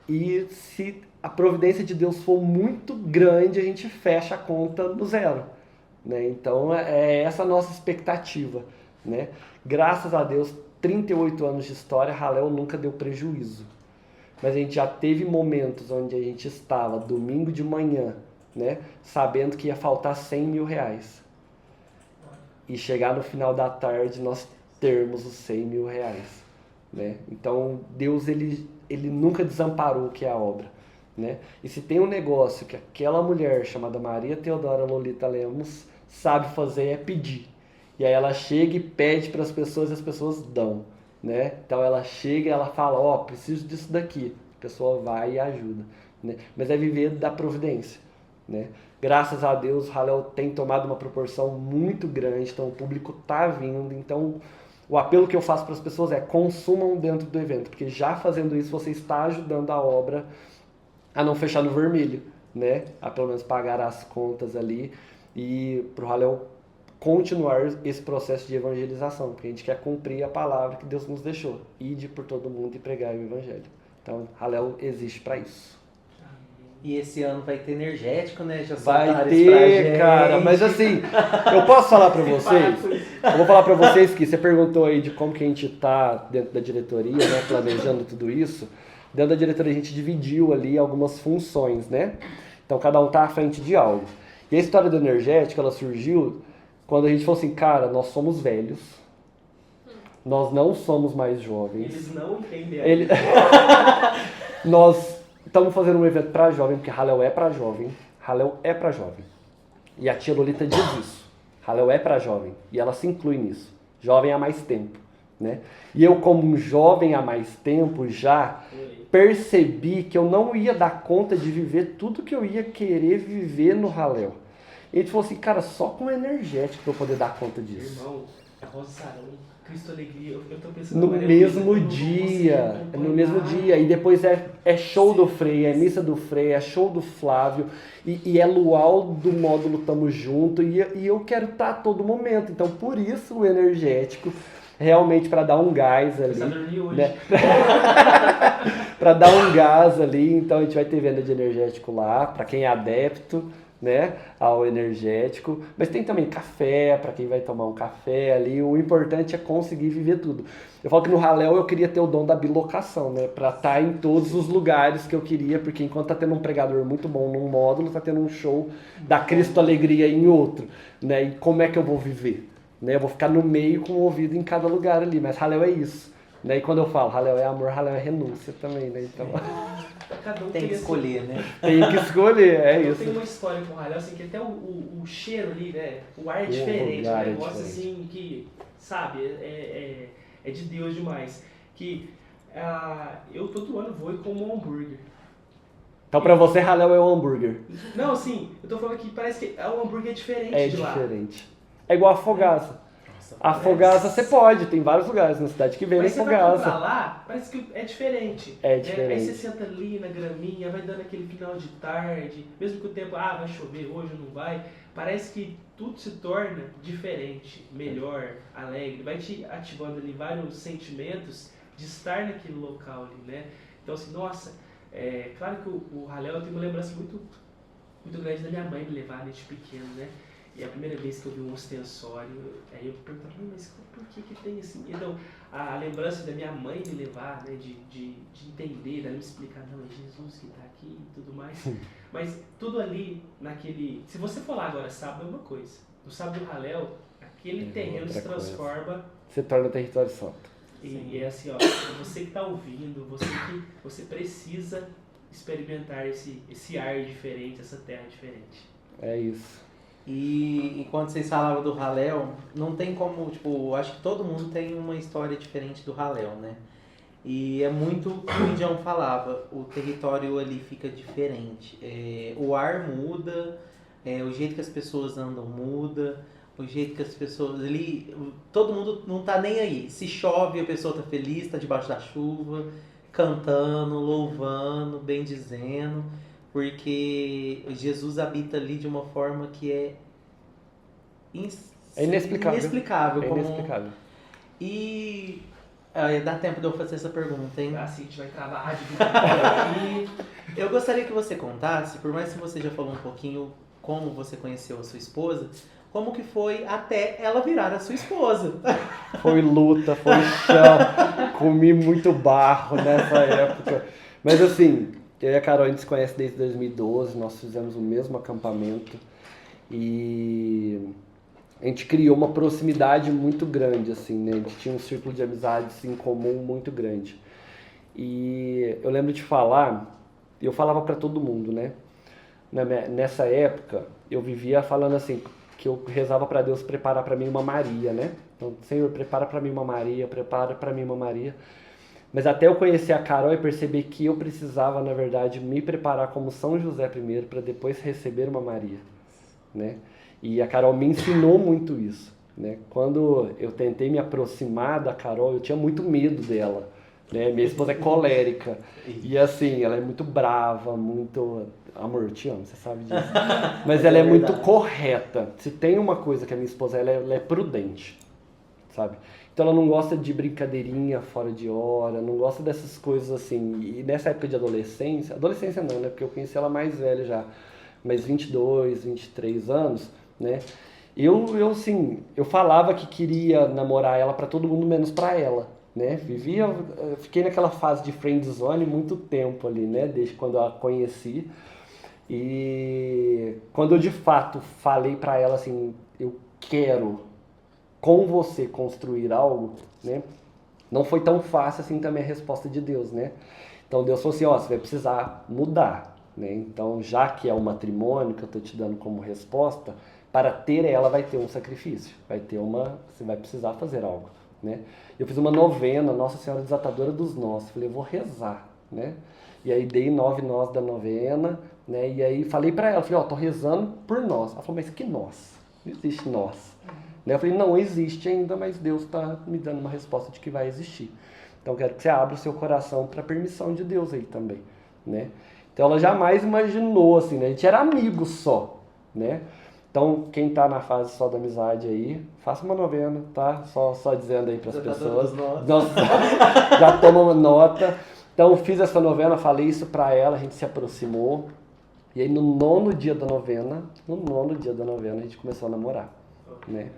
E se a providência de Deus for muito grande, a gente fecha a conta no zero, né? Então é essa a nossa expectativa, né? Graças a Deus, 38 anos de história, Halel nunca deu prejuízo. Mas a gente já teve momentos onde a gente estava domingo de manhã, né, sabendo que ia faltar 100 mil reais. E chegar no final da tarde nós termos os 100 mil reais, né? Então Deus ele nunca desamparou o que é a obra, né? E se tem um negócio que aquela mulher chamada Maria Teodora Lolita Lemos sabe fazer é pedir. E aí ela chega e pede para as pessoas e as pessoas dão, né? Então ela chega e ela fala, ó, preciso disso daqui. A pessoa vai e ajuda, né? Mas é viver da providência, né? Graças a Deus, o Halel tem tomado uma proporção muito grande, então o público tá vindo. Então o apelo que eu faço para as pessoas é consumam dentro do evento, porque já fazendo isso você está ajudando a obra a não fechar no vermelho, né? A pelo menos pagar as contas ali e para o Halel continuar esse processo de evangelização, porque a gente quer cumprir a palavra que Deus nos deixou, ide por todo mundo e pregar o evangelho. Então, Halel existe para isso. E esse ano vai ter energético, né? Já Vai soltaram isso pra ter, gente. cara, mas assim, eu posso falar para vocês, eu vou falar para vocês que você perguntou aí de como que a gente tá dentro da diretoria, né, planejando tudo isso. Dentro da diretoria a gente dividiu ali algumas funções, né? Então cada um tá à frente de algo. E a história do energético, ela surgiu quando a gente falou assim, cara, nós somos velhos, nós não somos mais jovens. Eles não entendem. Nós estamos fazendo um evento para jovem, porque Halel é para jovem. Halel é para jovem. E a tia Lolita diz isso. Halel é para jovem. E ela se inclui nisso. Jovem há mais tempo, né? E eu, como um jovem há mais tempo, já percebi que eu não ia dar conta de viver tudo que eu ia querer viver no Halel. E a gente falou assim, cara, só com energético pra eu poder dar conta disso. Irmão, Rosa Sarão, Cristo Alegria, eu tô pensando... No mesmo dia, e depois é show do Frei, é missa do Frei, é show do Flávio, e é luau do módulo Tamo Junto, e eu quero estar a todo momento, então por isso o energético, realmente para dar um gás ali, né? Para dar um gás ali, então a gente vai ter venda de energético lá, para quem é adepto, né, ao energético, mas tem também café, para quem vai tomar um café ali, o importante é conseguir viver tudo. Eu falo que no Halel eu queria ter o dom da bilocação, né, para estar em todos os lugares que eu queria, porque enquanto tá tendo um pregador muito bom num módulo, tá tendo um show da Cristo Alegria em outro, né, e como é que eu vou viver? Né, eu vou ficar no meio com o ouvido em cada lugar ali, mas Halel é isso, né, e quando eu falo Halel é amor, Halel é renúncia também, né, então... Cada um Tem que escolher, né? Tem que escolher, é eu isso. tenho uma história com o Halel, assim, que até o cheiro ali, né? O ar é diferente, lugar um é negócio diferente. assim que, sabe, é de Deus demais. Que eu todo ano vou e como um hambúrguer. Então pra você, Halel é um hambúrguer. Não, assim, eu tô falando que parece que o hambúrguer é diferente É de lá. diferente. É igual a Fogaça. Nossa, A Fogaça você pode, tem vários lugares na cidade que vendem Mas você vai comprar Fogaça. lá, parece que é diferente. É Né? diferente. Aí você senta ali na graminha, vai dando aquele final de tarde, mesmo que o tempo, vai chover hoje ou não vai, parece que tudo se torna diferente, melhor, alegre, vai te ativando ali vários sentimentos de estar naquele local ali, né? Então assim, nossa, claro que o Halel tem uma lembrança muito, muito grande da minha mãe me levar desde pequeno, né? E a primeira vez que eu vi um ostensório, aí eu perguntava, mas por que tem assim? Então, a lembrança da minha mãe me levar, né, de entender, dela me explicar, não, é Jesus que está aqui e tudo mais. Mas tudo ali, se você for lá agora sábado, é uma coisa. No sábado do Halel, aquele terreno se transforma... Se torna território santo. E é assim, ó, você que está ouvindo, você precisa experimentar esse ar diferente, essa terra diferente. É isso. E enquanto vocês falavam do Halel, não tem como, tipo, acho que todo mundo tem uma história diferente do Halel, né? E é muito o que o Indião falava, o território ali fica diferente. O ar muda, o jeito que as pessoas andam muda, o jeito que as pessoas ali, todo mundo não tá nem aí. Se chove, a pessoa tá feliz, tá debaixo da chuva, cantando, louvando, bendizendo. Porque Jesus habita ali de uma forma que é inexplicável. inexplicável. Inexplicável. E dá tempo de eu fazer essa pergunta, hein? Assim, a gente vai travar a rádio aqui. Eu gostaria que você contasse, por mais que você já falou um pouquinho como você conheceu a sua esposa, como que foi até ela virar a sua esposa. Foi luta, foi chão, comi muito barro nessa época. Mas assim, eu e a Carol a gente se conhece desde 2012, nós fizemos o mesmo acampamento e a gente criou uma proximidade muito grande, assim, né? A gente tinha um círculo de amizades em comum muito grande. E eu lembro de falar, eu falava para todo mundo, né? Nessa época, eu vivia falando assim, que eu rezava para Deus preparar para mim uma Maria, né? Então, Senhor, prepara para mim uma Maria, prepara para mim uma Maria. Mas até eu conhecer a Carol e perceber que eu precisava, na verdade, me preparar como São José primeiro, para depois receber uma Maria, né? E a Carol me ensinou muito isso, né? Quando eu tentei me aproximar da Carol, eu tinha muito medo dela, né? Minha esposa é colérica e assim, ela é muito brava, muito... Amor, eu te amo, você sabe disso. Mas ela é muito correta. Se tem uma coisa que a minha esposa ela é prudente, sabe? Então ela não gosta de brincadeirinha fora de hora, não gosta dessas coisas assim. E nessa época de adolescência não, né? Porque eu conheci ela mais velha já, mas 22, 23 anos, né? Eu falava que queria namorar ela pra todo mundo, menos pra ela, né? Fiquei naquela fase de friend zone muito tempo ali, né? Desde quando eu a conheci. E quando eu de fato falei pra ela assim, eu quero com você construir algo, né? Não foi tão fácil assim também a resposta de Deus, né? Então Deus falou assim, ó, você vai precisar mudar, né? Então já que é um matrimônio que eu tô te dando como resposta, para ter ela vai ter um sacrifício, você vai precisar fazer algo, né? Eu fiz uma novena, Nossa Senhora Desatadora dos Nós, falei, eu vou rezar, né? E aí dei 9 nós da novena, né? E aí falei pra ela, falei, ó, tô rezando por nós. Ela falou, mas que nós? Não existe nós. Eu falei, não existe ainda, mas Deus está me dando uma resposta de que vai existir. Então eu quero que você abra o seu coração para a permissão de Deus aí também, né? Então ela jamais imaginou, assim, né? A gente era amigo só, né? Então quem tá na fase só da amizade aí, faça uma novena, tá? Só dizendo aí para as pessoas. Nossa, já toma uma nota. Então eu fiz essa novena, falei isso para ela, a gente se aproximou. E aí no nono dia da novena, a gente começou a namorar, né?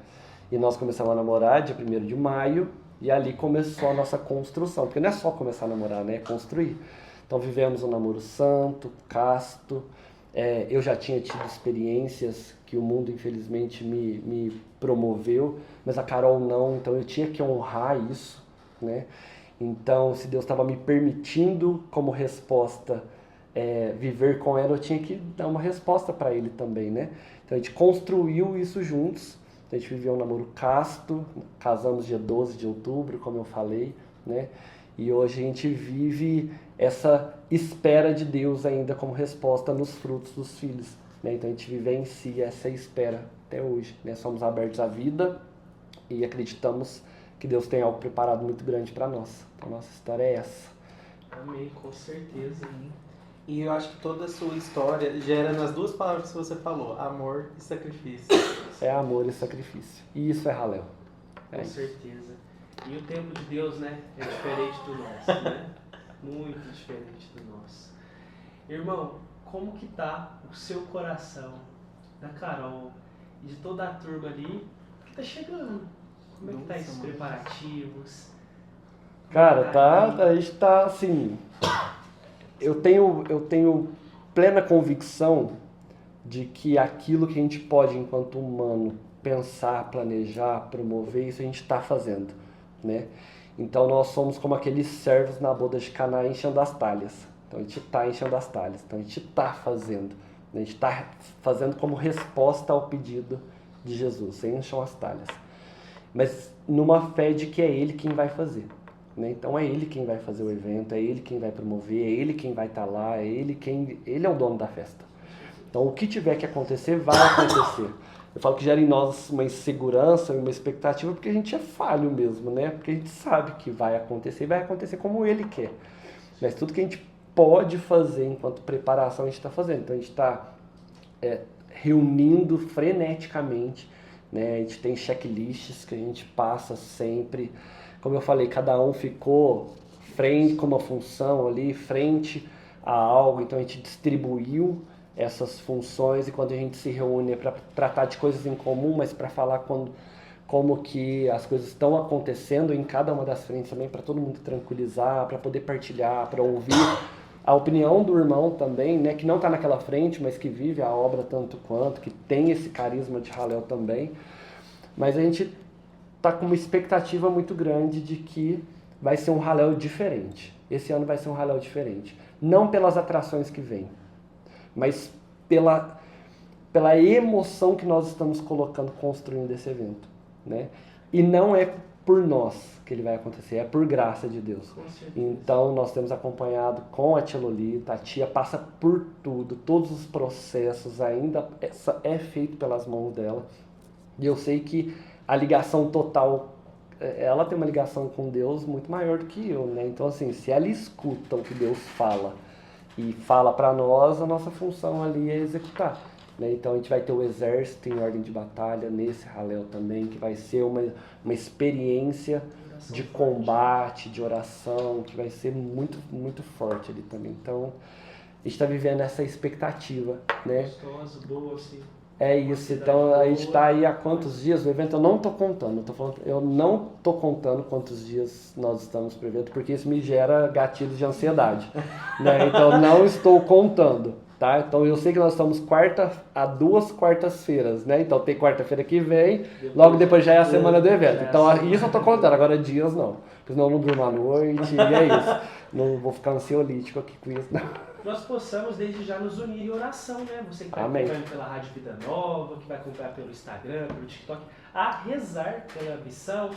E nós começamos a namorar dia 1º de maio, e ali começou a nossa construção, porque não é só começar a namorar, né? É construir. Então vivemos um namoro santo, casto, eu já tinha tido experiências que o mundo infelizmente me promoveu, mas a Carol não, então eu tinha que honrar isso, né? Então se Deus estava me permitindo como resposta viver com ela, eu tinha que dar uma resposta para ele também, né? Então a gente construiu isso juntos. A gente viveu um namoro casto, casamos dia 12 de outubro, como eu falei, né? E hoje a gente vive essa espera de Deus ainda como resposta nos frutos dos filhos, né? Então a gente vivencia essa espera até hoje, né? Somos abertos à vida e acreditamos que Deus tem algo preparado muito grande para nós. Então a nossa história é essa. Amém, com certeza. E eu acho que toda a sua história gera nas duas palavras que você falou, amor e sacrifício. É amor e sacrifício. E isso é Halel. Com certeza. E o tempo de Deus, né, é diferente do nosso, né? Muito diferente do nosso. Irmão, como que tá o seu coração, da Carol e de toda a turma ali que tá chegando? Como é que tá esses preparativos? Cara, a gente tá assim... Eu tenho plena convicção de que aquilo que a gente pode, enquanto humano, pensar, planejar, promover, isso a gente está fazendo, né? Então nós somos como aqueles servos na boda de Caná enchendo as talhas. Então a gente está enchendo as talhas, então a gente está fazendo. A gente está fazendo como resposta ao pedido de Jesus, encham as talhas. Mas numa fé de que é Ele quem vai fazer. Né? Então é Ele quem vai fazer o evento, é Ele quem vai promover, é Ele quem vai estar lá, Ele é o dono da festa. Então o que tiver que acontecer, vai acontecer. Eu falo que gera em nós uma insegurança, uma expectativa, porque a gente é falho mesmo, né? Porque a gente sabe que vai acontecer como Ele quer. Mas tudo que a gente pode fazer enquanto preparação, a gente está fazendo. Então a gente está reunindo freneticamente, né? A gente tem checklists que a gente passa sempre. Como eu falei, cada um ficou frente com uma função ali, frente a algo, então a gente distribuiu essas funções e quando a gente se reúne é para tratar de coisas em comum, mas para falar como que as coisas estão acontecendo em cada uma das frentes também, para todo mundo tranquilizar, para poder partilhar, para ouvir a opinião do irmão também, né, que não está naquela frente, mas que vive a obra tanto quanto, que tem esse carisma de Halel também. Mas a gente está com uma expectativa muito grande de que vai ser um Halel diferente. Esse ano vai ser um Halel diferente. Não pelas atrações que vêm, mas pela pela emoção que nós estamos colocando, construindo esse evento, né? E não é por nós que ele vai acontecer, é por graça de Deus. Com certeza. Então, nós temos acompanhado com a tia Lolita, a tia passa por tudo, todos os processos ainda é feito pelas mãos dela. E eu sei que a ligação total, ela tem uma ligação com Deus muito maior do que eu, né? Então, assim, se ela escuta o que Deus fala e fala para nós, a nossa função ali é executar, né? Então, a gente vai ter o exército em ordem de batalha nesse Halel também, que vai ser uma experiência de combate, de oração, que vai ser muito, muito forte ali também. Então, a gente está vivendo essa expectativa, né? Gostoso, boa, assim. É isso, então a gente está aí há quantos dias o evento? Eu não estou contando, eu não estou contando quantos dias nós estamos para o evento, porque isso me gera gatilhos de ansiedade, né? Então não estou contando, tá? Então eu sei que nós estamos há 2 quartas-feiras, né? Então tem quarta-feira que vem, logo depois já é a semana do evento. Então isso eu estou contando, agora dias não, porque senão eu não durmo à noite e é isso. Não vou ficar ansiolítico aqui com isso, não. Nós possamos desde já nos unir em oração, né? Você que está acompanhando pela Rádio Vida Nova, que vai acompanhar pelo Instagram, pelo TikTok, a rezar pela missão,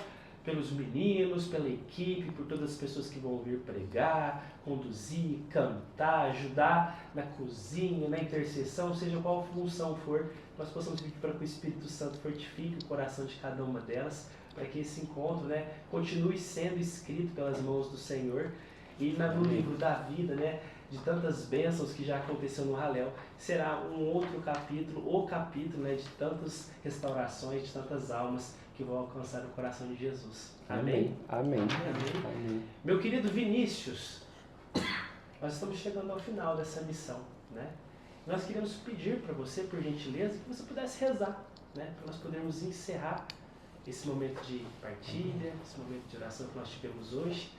pelos meninos, pela equipe, por todas as pessoas que vão vir pregar, conduzir, cantar, ajudar na cozinha, na intercessão, seja qual função for, nós possamos pedir para que o Espírito Santo fortifique o coração de cada uma delas, para que esse encontro, né, continue sendo escrito pelas mãos do Senhor e no livro da vida, né, de tantas bênçãos que já aconteceu no Halel, será um outro capítulo, o capítulo, né, de tantas restaurações, de tantas almas que vão alcançar o coração de Jesus. Amém? Amém. Amém. Amém. Meu querido Vinícius, nós estamos chegando ao final dessa missão, né? Nós queremos pedir para você, por gentileza, que você pudesse rezar, né, para nós podermos encerrar esse momento de partilha, esse momento de oração que nós tivemos hoje.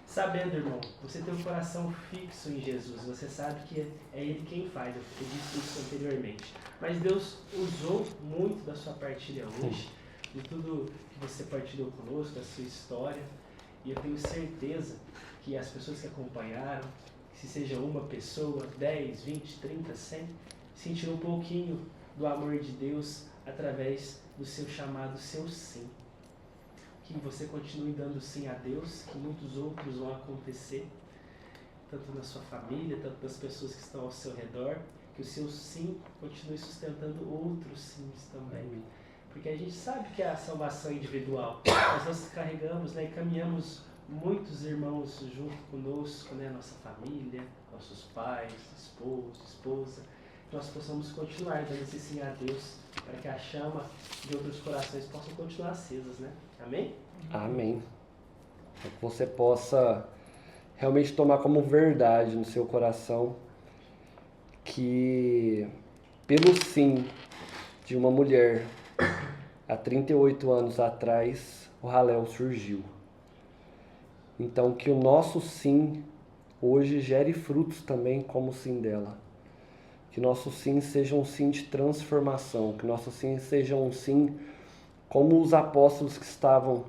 Sabendo, irmão, você tem um coração fixo em Jesus, você sabe que é Ele quem faz, eu disse isso anteriormente. Mas Deus usou muito da sua partilha hoje, de tudo que você partilhou conosco, da sua história, e eu tenho certeza que as pessoas que acompanharam, se seja uma pessoa, 10, 20, 30, 100, sentiram um pouquinho do amor de Deus através do seu chamado, seu sim. Que você continue dando sim a Deus, que muitos outros vão acontecer, tanto na sua família, tanto das pessoas que estão ao seu redor, que o seu sim continue sustentando outros sims também. Porque a gente sabe que é a salvação individual, mas nós carregamos, né, e caminhamos muitos irmãos junto conosco, né, nossa família, nossos pais, esposo, esposa, que nós possamos continuar dando esse sim a Deus, para que a chama de outros corações possam continuar acesas, né? Amém? Amém. Que você possa realmente tomar como verdade no seu coração que pelo sim de uma mulher há 38 anos atrás o Halel surgiu. Então que o nosso sim hoje gere frutos também como o sim dela. Que nosso sim seja um sim de transformação, que nosso sim seja um sim como os apóstolos que estavam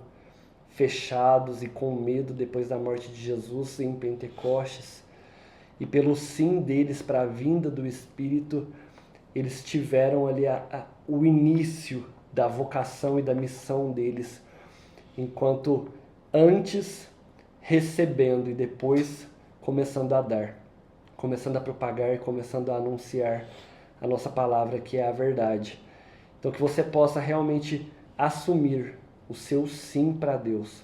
fechados e com medo depois da morte de Jesus em Pentecostes, e pelo sim deles para a vinda do Espírito, eles tiveram ali o início da vocação e da missão deles, enquanto antes recebendo e depois começando a dar, começando a propagar e começando a anunciar a nossa palavra, que é a verdade. Então que você possa realmente assumir o seu sim para Deus,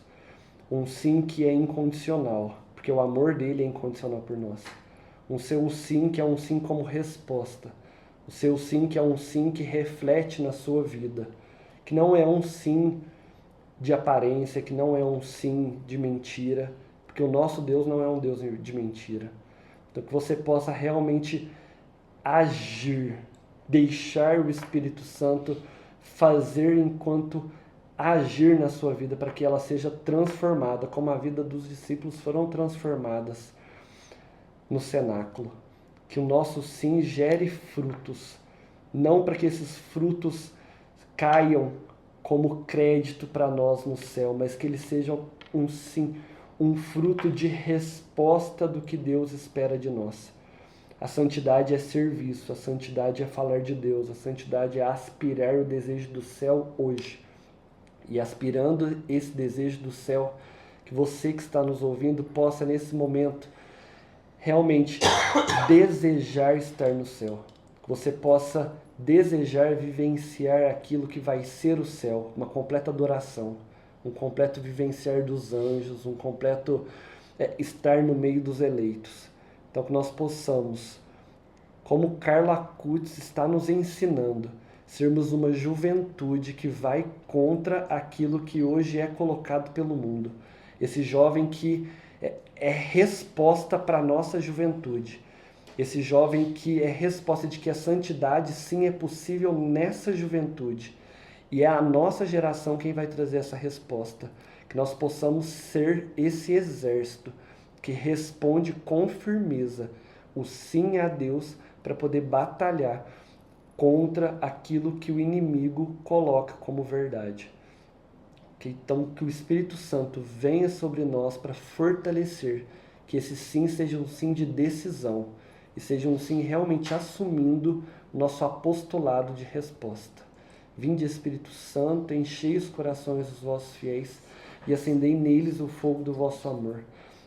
um sim que é incondicional, porque o amor dele é incondicional por nós, um seu sim que é um sim como resposta, o seu sim que é um sim que reflete na sua vida, que não é um sim de aparência, que não é um sim de mentira, porque o nosso Deus não é um Deus de mentira. Então que você possa realmente agir, deixar o Espírito Santo fazer enquanto agir na sua vida, para que ela seja transformada, como a vida dos discípulos foram transformadas no cenáculo. Que o nosso sim gere frutos, não para que esses frutos caiam como crédito para nós no céu, mas que eles sejam um sim, um fruto de resposta do que Deus espera de nós. A santidade é serviço, a santidade é falar de Deus, a santidade é aspirar o desejo do céu hoje. E aspirando esse desejo do céu, que você que está nos ouvindo possa nesse momento realmente desejar estar no céu. Que você possa desejar vivenciar aquilo que vai ser o céu, uma completa adoração, um completo vivenciar dos anjos, um completo estar no meio dos eleitos. Então que nós possamos, como Carla Acutis está nos ensinando, sermos uma juventude que vai contra aquilo que hoje é colocado pelo mundo. Esse jovem que é resposta para a nossa juventude. Esse jovem que é resposta de que a santidade sim é possível nessa juventude. E é a nossa geração quem vai trazer essa resposta. Que nós possamos ser esse exército que responde com firmeza o sim a Deus para poder batalhar contra aquilo que o inimigo coloca como verdade. Então, que o Espírito Santo venha sobre nós para fortalecer, que esse sim seja um sim de decisão e seja um sim realmente assumindo o nosso apostolado de resposta. Vinde, Espírito Santo, enchei os corações dos vossos fiéis e acendei neles o fogo do vosso amor.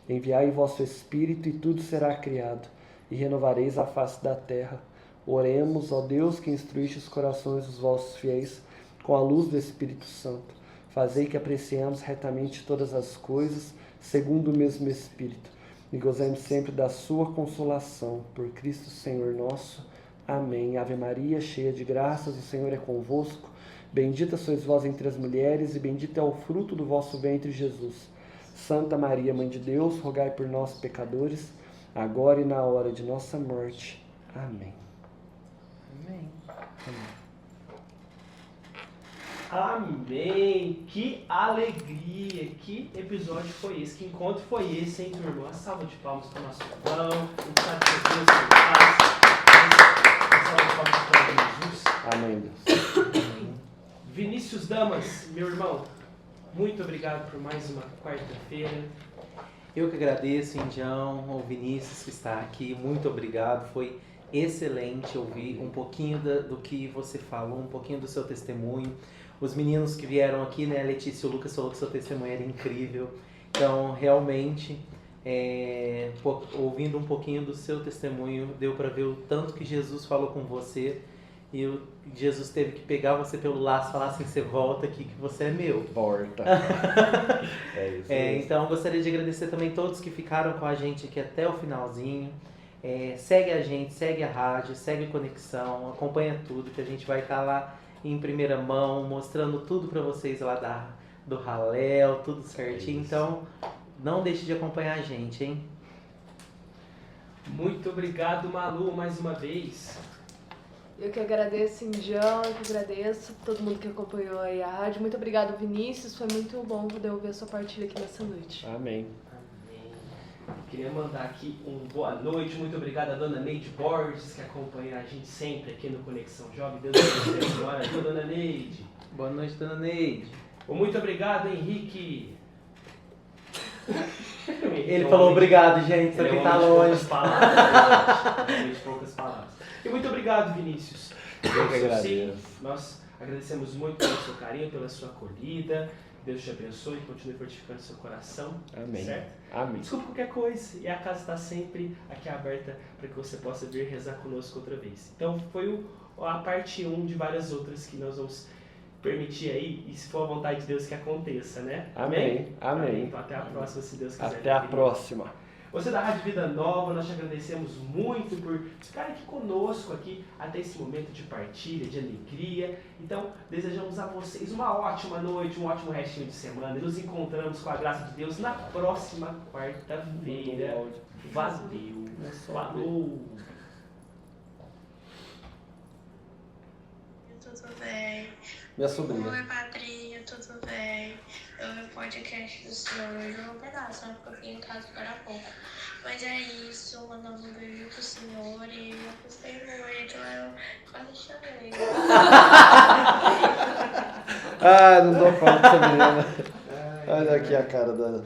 Enviai o vosso Espírito e tudo será criado, e renovareis a face da terra. Oremos, ó Deus, que instruíste os corações dos vossos fiéis com a luz do Espírito Santo. Fazei que apreciemos retamente todas as coisas, segundo o mesmo Espírito, e gozemos sempre da sua consolação. Por Cristo Senhor nosso. Amém. Ave Maria, cheia de graças, o Senhor é convosco. Bendita sois vós entre as mulheres, e bendito é o fruto do vosso ventre, Jesus. Santa Maria, Mãe de Deus, rogai por nós, pecadores, agora e na hora de nossa morte. Amém. Amém. Amém! Que alegria! Que episódio foi esse? Que encontro foi esse, hein, turma? Uma salva de palmas para o nosso irmão. A gente sabe que Deus tem paz. Uma salva de palmas para Jesus. Amém, Deus. Vinícius Damas, meu irmão, muito obrigado por mais uma quarta-feira. Eu que agradeço, Indião, o Vinícius que está aqui, muito obrigado, foi excelente ouvir um pouquinho do que você falou, um pouquinho do seu testemunho. Os meninos que vieram aqui, né, a Letícia e o Lucas falou que seu testemunho era incrível, então realmente, ouvindo um pouquinho do seu testemunho, deu para ver o tanto que Jesus falou com você. E Jesus teve que pegar você pelo laço e falar assim, você volta aqui que você é meu. Volta. É isso. Então, gostaria de agradecer também todos que ficaram com a gente aqui até o finalzinho. Segue a gente, segue a rádio, segue Conexão, acompanha tudo, que a gente vai estar lá em primeira mão, mostrando tudo para vocês lá do Halel, tudo certinho. Então, não deixe de acompanhar a gente, hein? Muito obrigado, Malu, mais uma vez. Eu que agradeço, Indião, eu que agradeço todo mundo que acompanhou aí a rádio. Muito obrigado, Vinícius. Foi muito bom poder ouvir a sua partilha aqui nessa noite. Amém. Queria mandar aqui boa noite. Muito obrigado a dona Neide Borges, que acompanha a gente sempre aqui no Conexão Jovem. Deus abençoe a senhora. Boa, dona Neide. Boa noite, dona Neide. Muito obrigado, Henrique. Ele falou obrigado, gente, só que tá longe. Poucas palavras. E muito obrigado, Vinícius. Eu que agradeço. Sim, nós agradecemos muito pelo seu carinho, pela sua acolhida. Deus te abençoe e continue fortificando seu coração. Amém. Certo? Amém. Desculpa qualquer coisa. E a casa está sempre aqui aberta para que você possa vir rezar conosco outra vez. Então foi a parte 1 de várias outras que nós vamos permitir aí. E se for a vontade de Deus que aconteça, né? Amém. Amém. Então até a próxima, se Deus quiser. Até a próxima. Você da Rádio Vida Nova, nós te agradecemos muito por ficar aqui conosco aqui até esse momento de partilha, de alegria. Então, desejamos a vocês uma ótima noite, um ótimo restinho de semana. E nos encontramos com a graça de Deus na próxima quarta-feira. Valeu. Falou. Tudo bem? Minha sobrinha. Oi, padrinho, tudo bem? Eu vi o podcast do senhor hoje um pedaço, né? Porque eu fiquei em casa agora há pouco. Mas é isso, mandando um beijo pro senhor e eu gostei muito, eu quase chorei. Ah, não dou conta dessa menina. Olha aqui a cara da